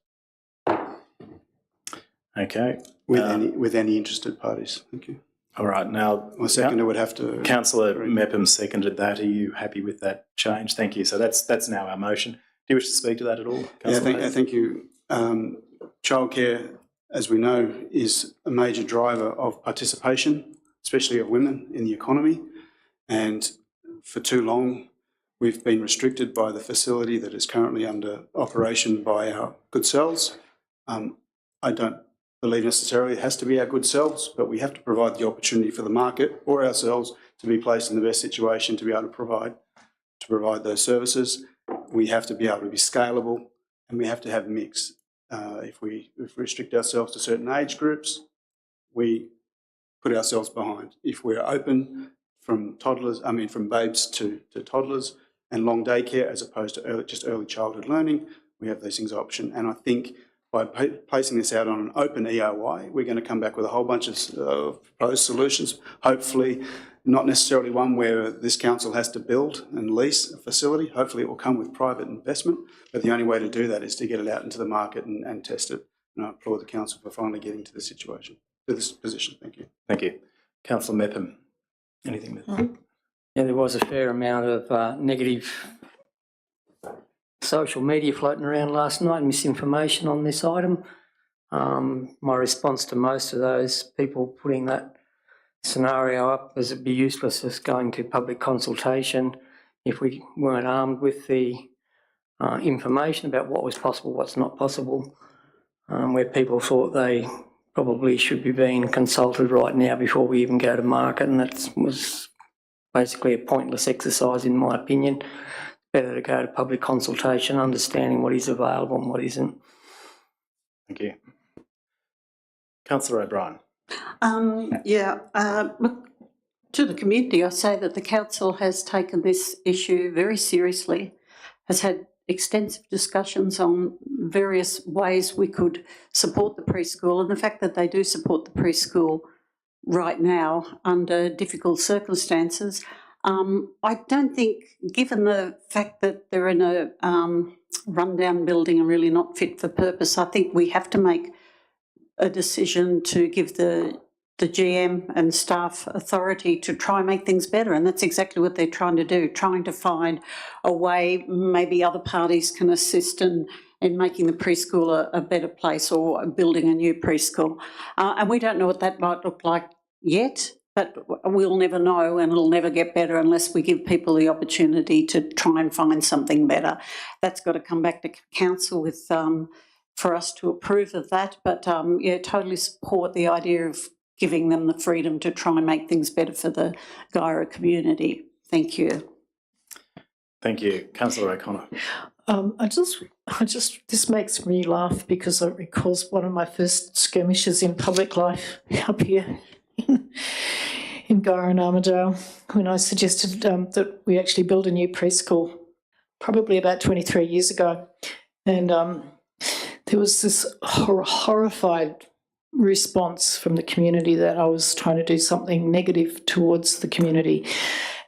Okay. With any interested parties. Thank you. All right. Now, My seconder would have to... Councillor Mepham seconded that. Are you happy with that change? Thank you. So that's now our motion. Do you wish to speak to that at all? Thank you. Childcare, as we know, is a major driver of participation, especially of women in the economy. And for too long, we've been restricted by the facility that is currently under operation by our good selves. I don't believe necessarily it has to be our good selves, but we have to provide the opportunity for the market or ourselves to be placed in the best situation to be able to provide those services. We have to be able to be scalable, and we have to have a mix. If we restrict ourselves to certain age groups, we put ourselves behind. If we're open from babes to toddlers and long daycare as opposed to early childhood learning, we have those things option. And I think by placing this out on an open EOI, we're going to come back with a whole bunch of proposed solutions, hopefully not necessarily one where this council has to build and lease a facility. Hopefully it will come with private investment, but the only way to do that is to get it out into the market and test it. And I applaud the council for finally getting to this situation, to this position. Thank you. Thank you. Councillor Mepham, anything with Yeah, there was a fair amount of negative social media floating around last night, misinformation on this item. My response to most of those people putting that scenario up was it'd be useless us going to public consultation if we weren't armed with the information about what was possible, what's not possible, where people thought they probably should be being consulted right now before we even go to market, and that was basically a pointless exercise in my opinion. Better to go to public consultation, understanding what is available and what isn't. Thank you. Councillor O'Brien. Look, to the community, I say that the council has taken this issue very seriously, has had extensive discussions on various ways we could support the preschool, and the fact that they do support the preschool right now under difficult circumstances. I don't think, given the fact that they're in a rundown building and really not fit for purpose, I think we have to make a decision to give the GM and staff authority to try and make things better, and that's exactly what they're trying to do, trying to find a way maybe other parties can assist in making the preschool a better place or building a new preschool. And we don't know what that might look like yet, but we'll never know, and it'll never get better unless we give people the opportunity to try and find something better. That's got to come back to council with for us to approve of that. But totally support the idea of giving them the freedom to try and make things better for the Guyra community. Thank you. Thank you. Councillor O'Connor. This makes me laugh because it recalls one of my first skirmishes in public life up here in Guyra and Armidale, when I suggested that we actually build a new preschool, probably about 23 years ago. And there was this horrified response from the community that I was trying to do something negative towards the community.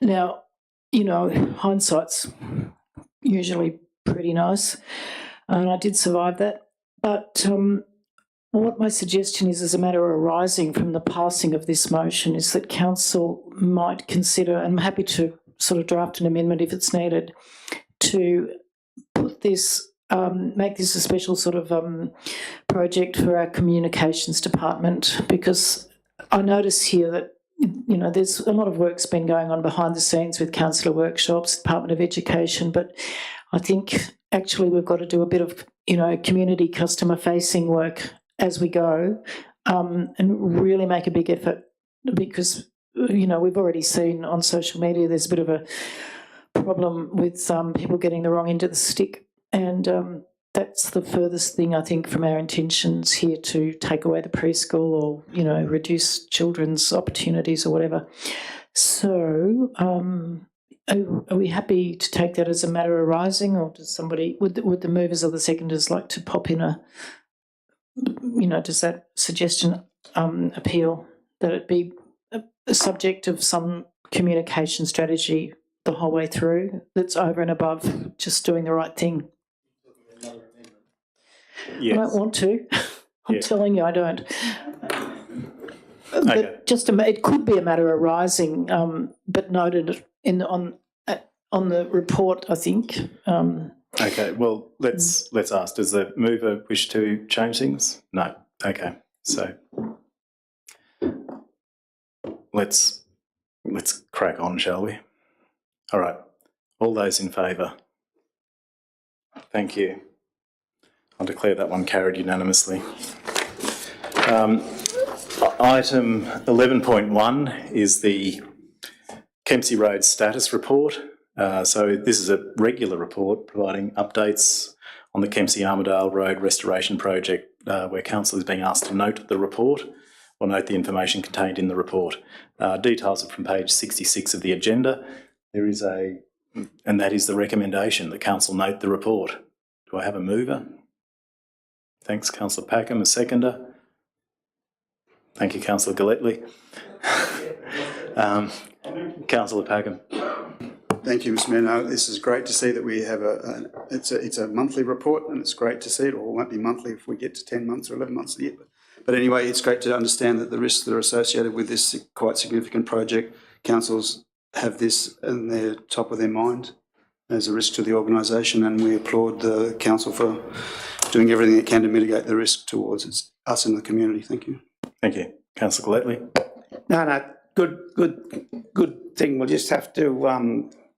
Now, hindsight's usually pretty nice, and I did survive that. But what my suggestion is, as a matter arising from the passing of this motion, is that council might consider, and I'm happy to sort of draft an amendment if it's needed, to put this, make this a special sort of project for our communications department, because I notice here that there's a lot of work's been going on behind the scenes with councillor workshops, Department of Education, but I think actually we've got to do a bit of, community customer facing work as we go, and really make a big effort, because, we've already seen on social media there's a bit of a problem with people getting the wrong end of the stick, and that's the furthest thing, I think, from our intentions here, to take away the preschool or, reduce children's opportunities or whatever. So, Are we happy to take that as a matter arising, or does somebody, would the movers or the seconders like to pop in does that suggestion appeal, that it be a subject of some communication strategy the whole way through that's over and above just doing the right thing? Yes. I don't want to. I'm telling you I don't. Okay. But it could be a matter arising, but noted on the report, I think. Okay, well, let's ask. Does the mover wish to change things? No. Okay, so let's crack on, shall we? All right. All those in favour? Thank you. I'll declare that one carried unanimously. Item 11.1 is the Kempsey Road status report. So this is a regular report providing updates on the Kempsey Armidale Road restoration project, where council is being asked to note the report or note the information contained in the report. Details are from page 66 of the agenda. There is and that is the recommendation that council note the report. Do I have a mover? Thanks, Councillor Packham. A seconder? Thank you, Councillor Galletley. Councillor Packham. Thank you, Mr Mayor. No, this is great to see that we have it's a monthly report, and it's great to see it, or it won't be monthly if we get to 10 months or 11 months a year. But anyway, it's great to understand that the risks that are associated with this quite significant project, councils have this in the top of their mind as a risk to the organisation, and we applaud the council for doing everything it can to mitigate the risk towards us in the community. Thank you. Thank you. Councillor Galletley. No, good thing. We'll just have to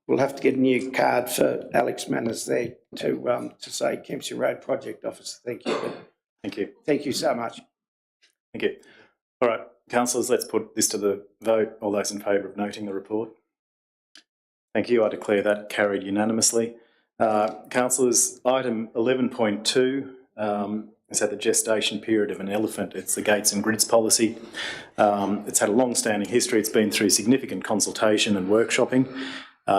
we'll have to get a new card for Alex Manners there to say Kempsey Road Project Officer. Thank you. Thank you. Thank you so much. Thank you. All right, councillors, let's put this to the vote. All those in favour of noting the report? Thank you. I declare that carried unanimously. Councillors, item 11.2 is at the gestation period of an elephant. It's the gates and grids policy. It's had a long-standing history. It's been through significant consultation and workshopping.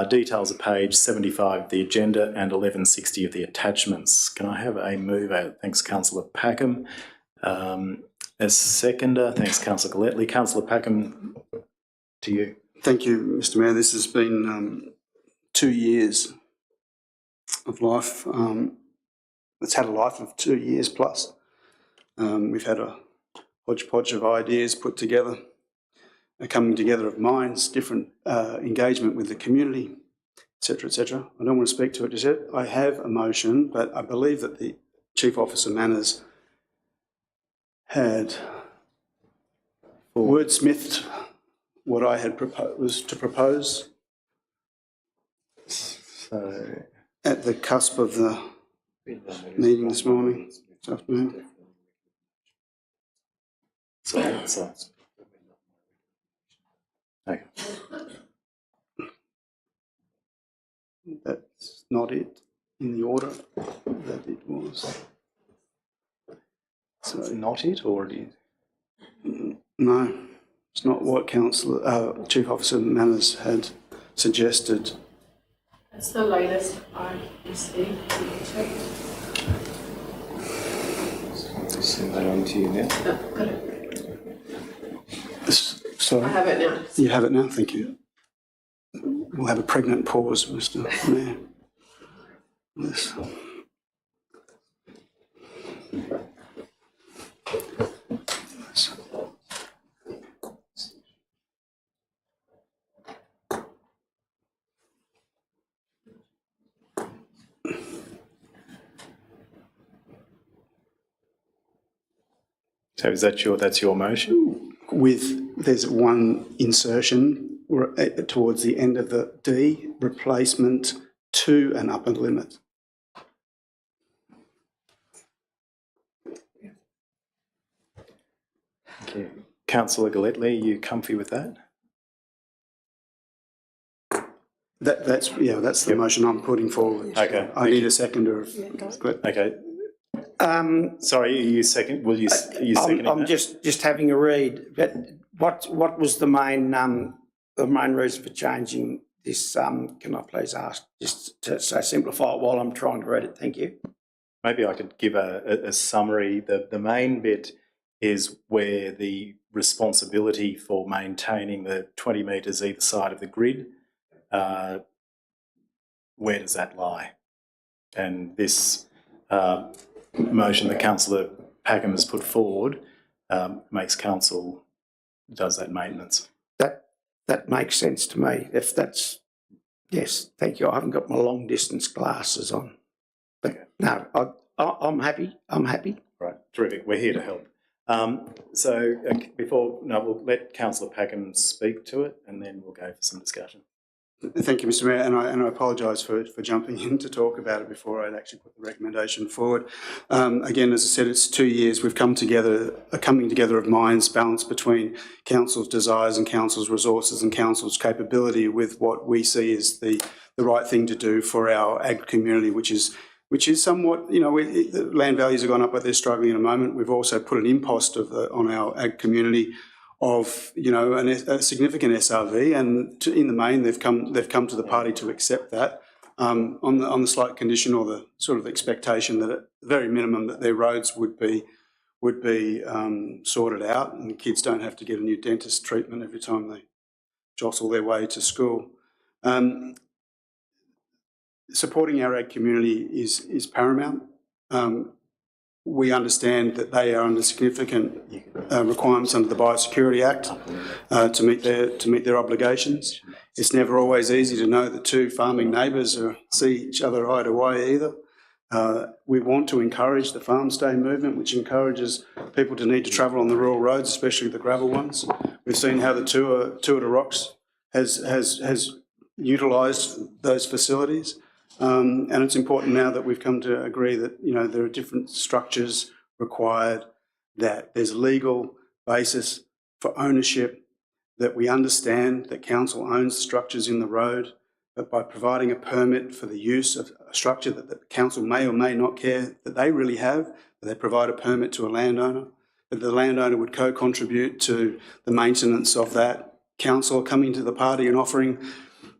Details are page 75 of the agenda and 1160 of the attachments. Can I have a mover? Thanks, Councillor Packham. A seconder? Thanks, Councillor Galletley. Councillor Packham, to you. Thank you, Mr Mayor. This has been 2 years of life. It's had a life of 2 years plus. We've had a hodgepodge of ideas put together, a coming together of minds, different engagement with the community, etc., etc. I don't want to speak to it just yet. I have a motion, but I believe that the Chief Officer Manners had wordsmithed what I had was to propose. So, at the cusp of the meeting this morning, this afternoon. Okay. That's not it in the order that it was. So it's not it, or it is? No, it's not what Chief Officer Manners had suggested. That's the latest I received. I'll send that on to you now. Oh, got it. Sorry? I have it now. You have it now, thank you. We'll have a pregnant pause, Mr Mayor. Yes. So is that's your motion? There's one insertion towards the end of the D, replacement to an upper limit. Thank you. Councillor Galletley, are you comfy with that? That's the motion I'm putting forward. Okay. I need a seconder. Okay. Sorry, you second? Will you second? I'm just having a read. But what was the main reason for changing this, can I please ask, just to simplify it while I'm trying to read it, thank you. Maybe I could give a summary. The main bit is where the responsibility for maintaining the 20 metres either side of the grid, where does that lie? And this motion that Councillor Packham has put forward makes council does that maintenance. That makes sense to me. If that's, yes, thank you. I haven't got my long distance glasses on. But no, I'm happy. I'm happy. Right, terrific. We're here to help. We'll let Councillor Packham speak to it and then we'll go for some discussion. Thank you, Mr. Mayor, and I apologise for jumping in to talk about it before I'd actually put the recommendation forward. Again, as I said, it's 2 years. We've come together, a coming together of minds, balance between council's desires and council's resources and council's capability with what we see as the right thing to do for our ag community, which is somewhat, the land values have gone up, but they're struggling at the moment. We've also put an impost on our ag community of a significant SRV, and in the main they've come to the party to accept that on the slight condition or the sort of expectation that at the very minimum that their roads would be sorted out and the kids don't have to get a new dentist treatment every time they jostle their way to school. Supporting our ag community is paramount. We understand that they are under significant requirements under the Biosecurity Act to meet their obligations. It's never always easy to know the two farming neighbours see each other eye to eye either. We want to encourage the farm stay movement, which encourages people to need to travel on the rural roads, especially the gravel ones. We've seen how the Tour de Rocks has utilised those facilities. And it's important now that we've come to agree that there are different structures required, that there's a legal basis for ownership, that we understand that council owns the structures in the road, but by providing a permit for the use of a structure that the council may or may not care that they really have, that they provide a permit to a landowner, that the landowner would co-contribute to the maintenance of that. Council coming to the party and offering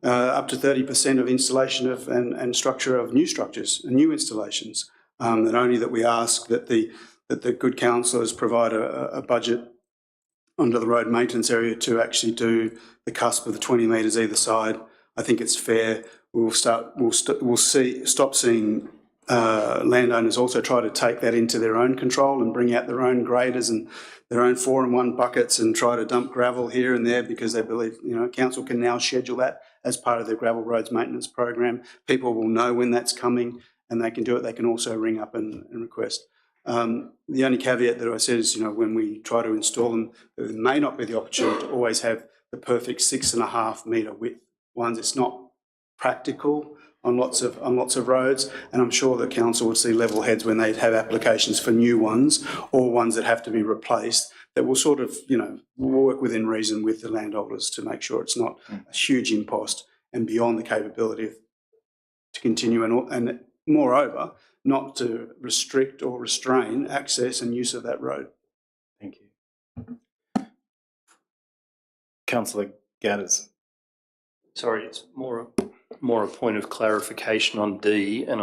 up to 30% of installation of and structure of new structures and new installations. Not only that we ask that the good councillors provide a budget under the road maintenance area to actually do the cusp of the 20 metres either side. I think it's fair. We'll stop seeing landowners also try to take that into their own control and bring out their own graders and their own 4-in-1 buckets and try to dump gravel here and there because they believe, council can now schedule that as part of their gravel roads maintenance program. People will know when that's coming and they can do it. They can also ring up and request. The only caveat that I said is, when we try to install them, there may not be the opportunity to always have the perfect 6.5 metre width ones. It's not practical on lots of roads, and I'm sure that council would see level heads when they have applications for new ones or ones that have to be replaced, that will sort of, work within reason with the landholders to make sure it's not a huge impost and beyond the capability to continue and moreover, not to restrict or restrain access and use of that road. Thank you. Councillor Gadders. Sorry, it's more a point of clarification on D, and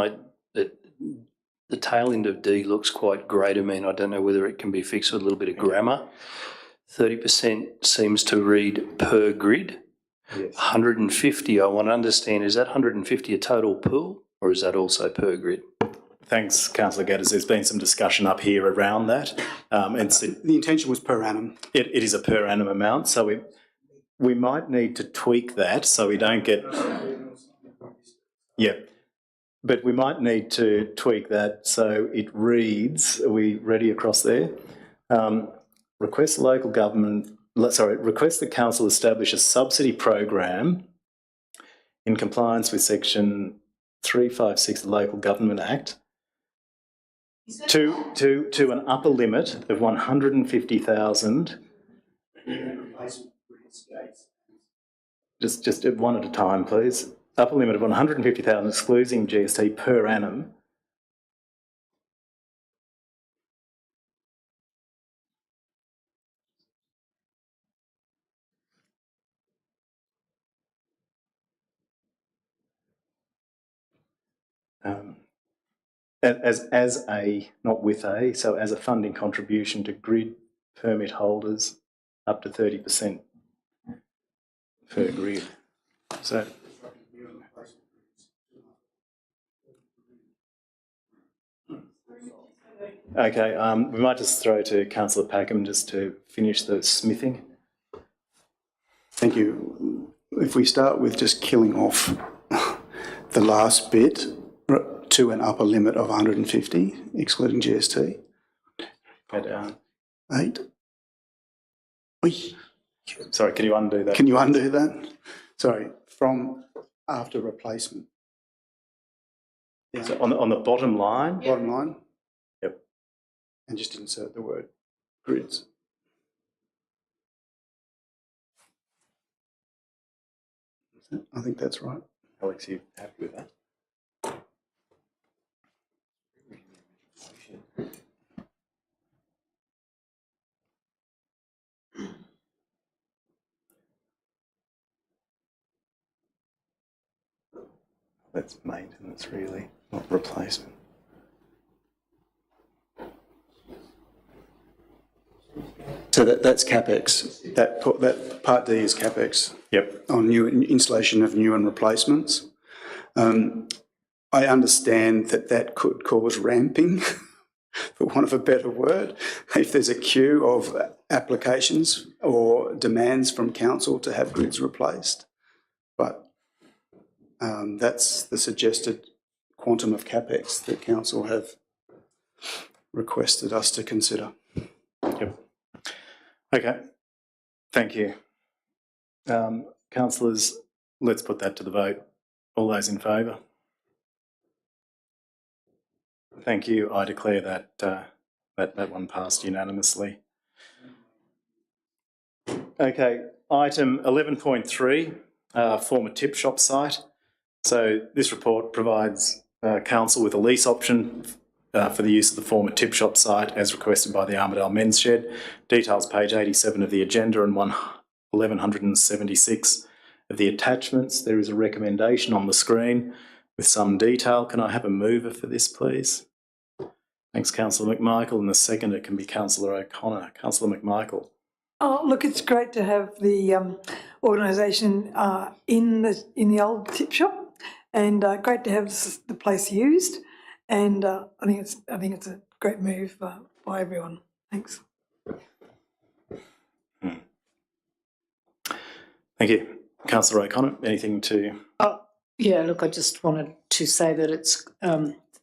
the tail end of D looks quite grey to me, and I don't know whether it can be fixed with a little bit of grammar. 30% seems to read per grid. Yes. 150, I want to understand, is that 150 a total pool, or is that also per grid? Thanks, Councillor Gadders. There's been some discussion up here around that. The intention was per annum. It is a per annum amount, so we might need to tweak that so we don't get... Yeah, but we might need to tweak that so it reads, are we ready across there? Request the council establish a subsidy program in compliance with section 356 of the Local Government Act to an upper limit of 150,000. Just one at a time, please. Upper limit of 150,000 excluding GST per annum. as a, not with a, so as a funding contribution to grid permit holders up to 30% per grid. So, okay, we might just throw to Councillor Packham just to finish the smithing. Thank you. If we start with just killing off the last bit to an upper limit of 150, excluding GST. But, 8. Oy. Sorry, can you undo that? Can you undo that? Sorry, from after replacement. Yeah. So on the bottom line? Bottom line? Yep. And just insert the word grids. I think that's right. Alex, you happy with that? That's maintenance, really, not replacement. So that's CapEx. That part D is CapEx. Yep. On new installation of new and replacements. I understand that could cause ramping, for want of a better word, if there's a queue of applications or demands from council to have grids replaced. But that's the suggested quantum of CapEx that council have requested us to consider. Yep. Okay. Thank you. Councillors, let's put that to the vote. All those in favour? Thank you. I declare that that one passed unanimously. Okay, item 11.3, former tip shop site. So this report provides council with a lease option for the use of the former tip shop site as requested by the Armidale Men's Shed. Details page 87 of the agenda and 1176 of the attachments. There is a recommendation on the screen with some detail. Can I have a mover for this, please? Thanks, Councillor McMichael, and the seconder can be Councillor O'Connor. Councillor McMichael. Oh, look, it's great to have the organisation in the old tip shop, and great to have the place used. And I think it's a great move by everyone. Thanks. Thank you. Councillor O'Connor, anything to? Yeah, look, I just wanted to say that it's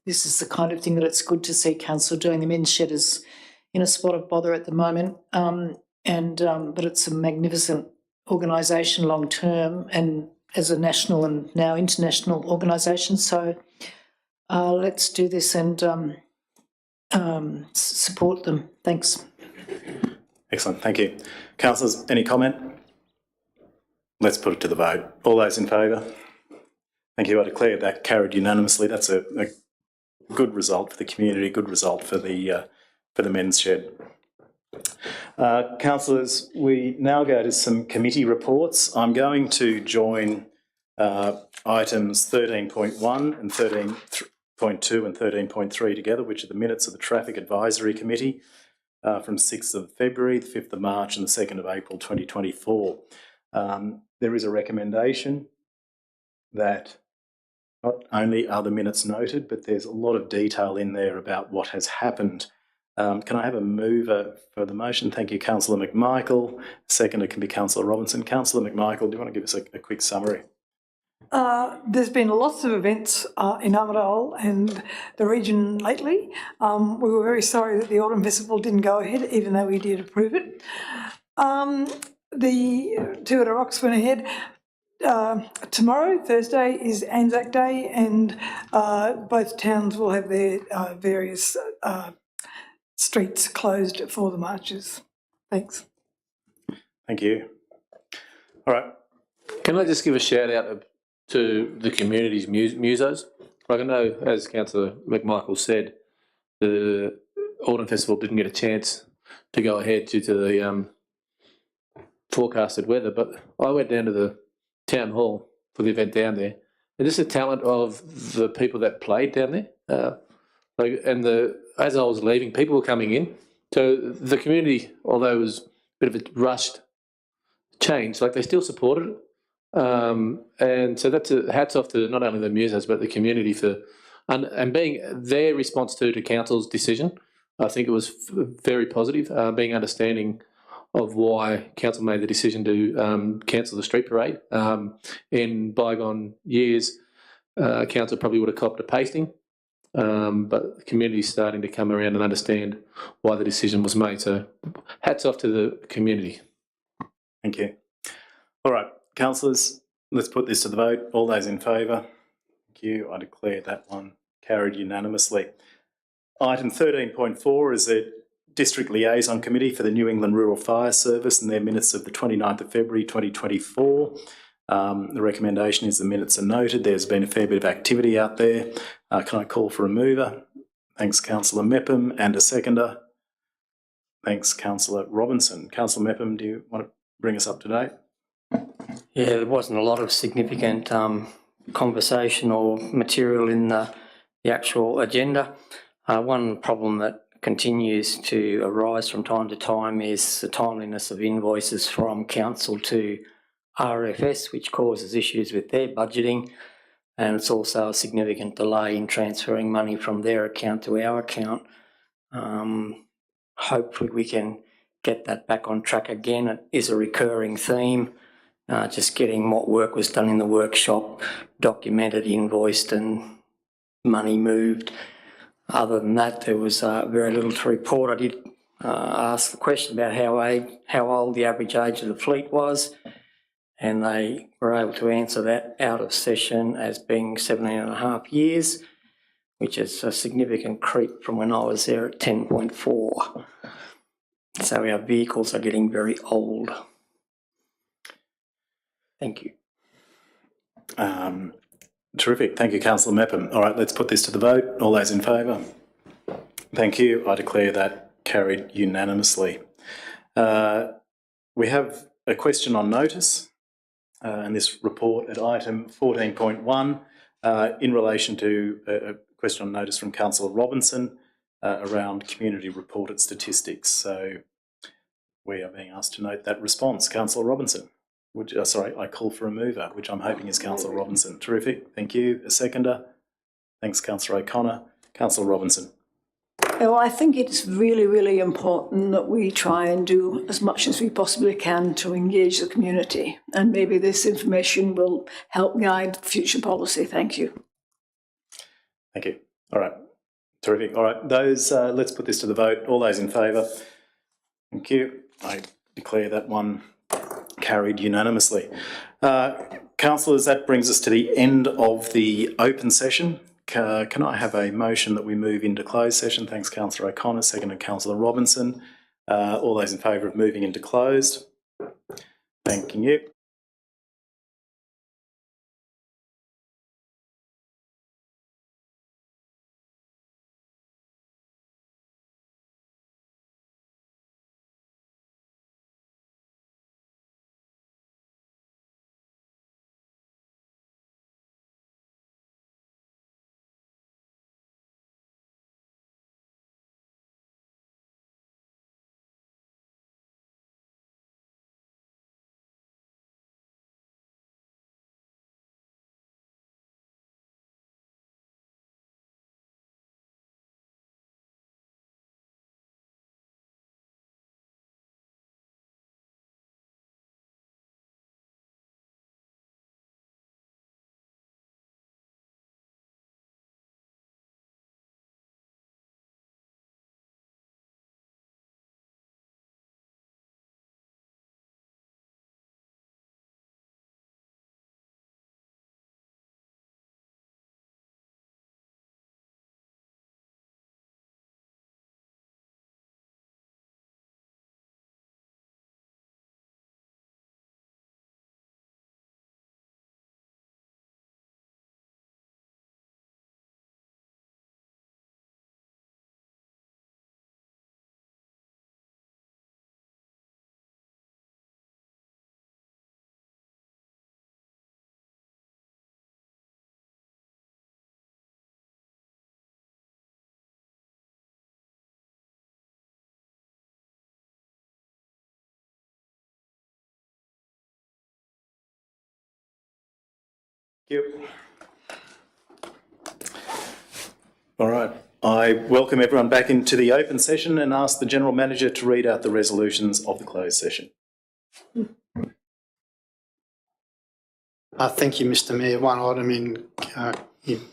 this is the kind of thing that it's good to see council doing. The Men's Shed is in a spot of bother at the moment, but it's a magnificent organisation long term and as a national and now international organisation. So let's do this and support them. Thanks. Excellent, thank you. Councillors, any comment? Let's put it to the vote. All those in favour? Thank you. I declare that carried unanimously. That's a good result for the community, good result for the Men's Shed. Councillors, we now go to some committee reports. I'm going to join items 13.1 and 13.2 and 13.3 together, which are the minutes of the Traffic Advisory Committee from 6th of February, the 5th of March and the 2nd of April 2024. There is a recommendation that not only are the minutes noted, but there's a lot of detail in there about what has happened. Can I have a mover for the motion? Thank you, Councillor McMichael. Seconder can be Councillor Robinson. Councillor McMichael, do you want to give us a quick summary? There's been lots of events in Armidale and the region lately. We were very sorry that the Autumn Festival didn't go ahead, even though we did approve it. The Two at a Rocks went ahead. Tomorrow, Thursday, is Anzac Day, and both towns will have their various streets closed for the marches. Thanks. Thank you. All right. Can I just give a shout out to the community's musos? Like I know, as Councillor McMichael said, the Autumn Festival didn't get a chance to go ahead due to the forecasted weather, but I went down to the town hall for the event down there, and just the talent of the people that played down there. Like, and as I was leaving, people were coming in. So the community, although it was a bit of a rushed change, like they still supported it. And so that's hats off to not only the musos but the community for and being their response to council's decision. I think it was very positive, being understanding of why council made the decision to cancel the street parade. In bygone years, council probably would have copped a pasting, but the community's starting to come around and understand why the decision was made. So hats off to the community. Thank you. All right, councillors, let's put this to the vote. All those in favour? Thank you. I declare that one carried unanimously. Item 13.4 is the District Liaison Committee for the New England Rural Fire Service and their minutes of the 29th of February 2024. The recommendation is the minutes are noted. There's been a fair bit of activity out there. Can I call for a mover? Thanks, Councillor Mepham, and a seconder. Thanks, Councillor Robinson. Councillor Mepham, do you want to bring us up to date? Yeah, there wasn't a lot of significant conversation or material in the actual agenda. One problem that continues to arise from time to time is the timeliness of invoices from council to RFS, which causes issues with their budgeting, and it's also a significant delay in transferring money from their account to our account. Hopefully we can get that back on track again. It is a recurring theme, just getting what work was done in the workshop documented, invoiced and money moved. Other than that, there was very little to report. I did ask the question about how old the average age of the fleet was, and they were able to answer that out of session as being 17.5 years, which is a significant creep from when I was there at 10.4. So our vehicles are getting very old. Thank you. Terrific. Thank you, Councillor Mepham. All right, let's put this to the vote. All those in favour? Thank you. I declare that carried unanimously. We have a question on notice in this report at item 14.1 in relation to a question on notice from Councillor Robinson around community reported statistics. So we are being asked to note that response. Councillor Robinson. I call for a mover, which I'm hoping is Councillor Robinson. Terrific. Thank you. A seconder. Thanks, Councillor O'Connor. Councillor Robinson. Well, I think it's really, really important that we try and do as much as we possibly can to engage the community, and maybe this information will help guide future policy. Thank you. Thank you. All right. Terrific. All right. Those, let's put this to the vote. All those in favour? Thank you. I declare that one carried unanimously. Councillors, that brings us to the end of the open session. Can I have a motion that we move into closed session? Thanks, Councillor O'Connor. Seconded, Councillor Robinson. All those in favour of moving into closed? Thank you. you. All right. I welcome everyone back into the open session and ask the General Manager to read out the resolutions of the closed session. Thank you, Mr Mayor. One item in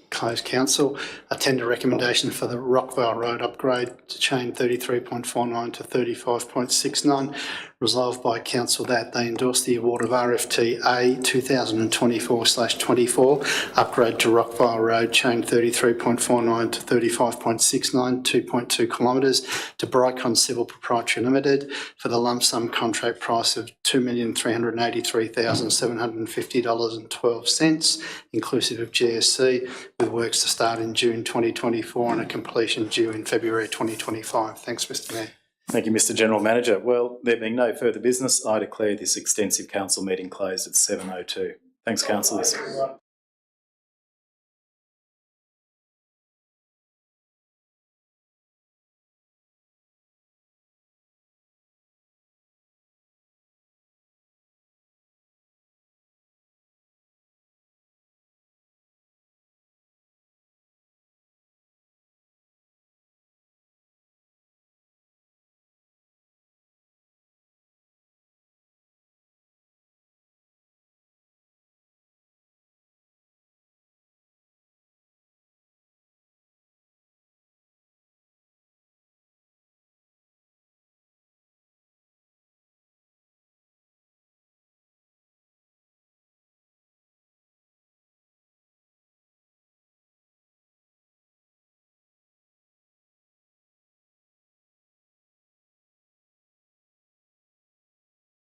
closed council, a tender recommendation for the Rockvale Road upgrade to chain 33.49 to 35.69. Resolved by council that they endorse the award of RFT A 2024/24 upgrade to Rockvale Road chain 33.49 to 35.69, 2.2 kilometres to Bricon Civil Proprietary Limited for the lump sum contract price of $2,383,750.12, inclusive of GSC, with works to start in June 2024 and a completion due in February 2025. Thanks, Mr Mayor. Thank you, Mr General Manager. Well, there being no further business, I declare this extensive council meeting closed at 7:02. Thanks, councillors.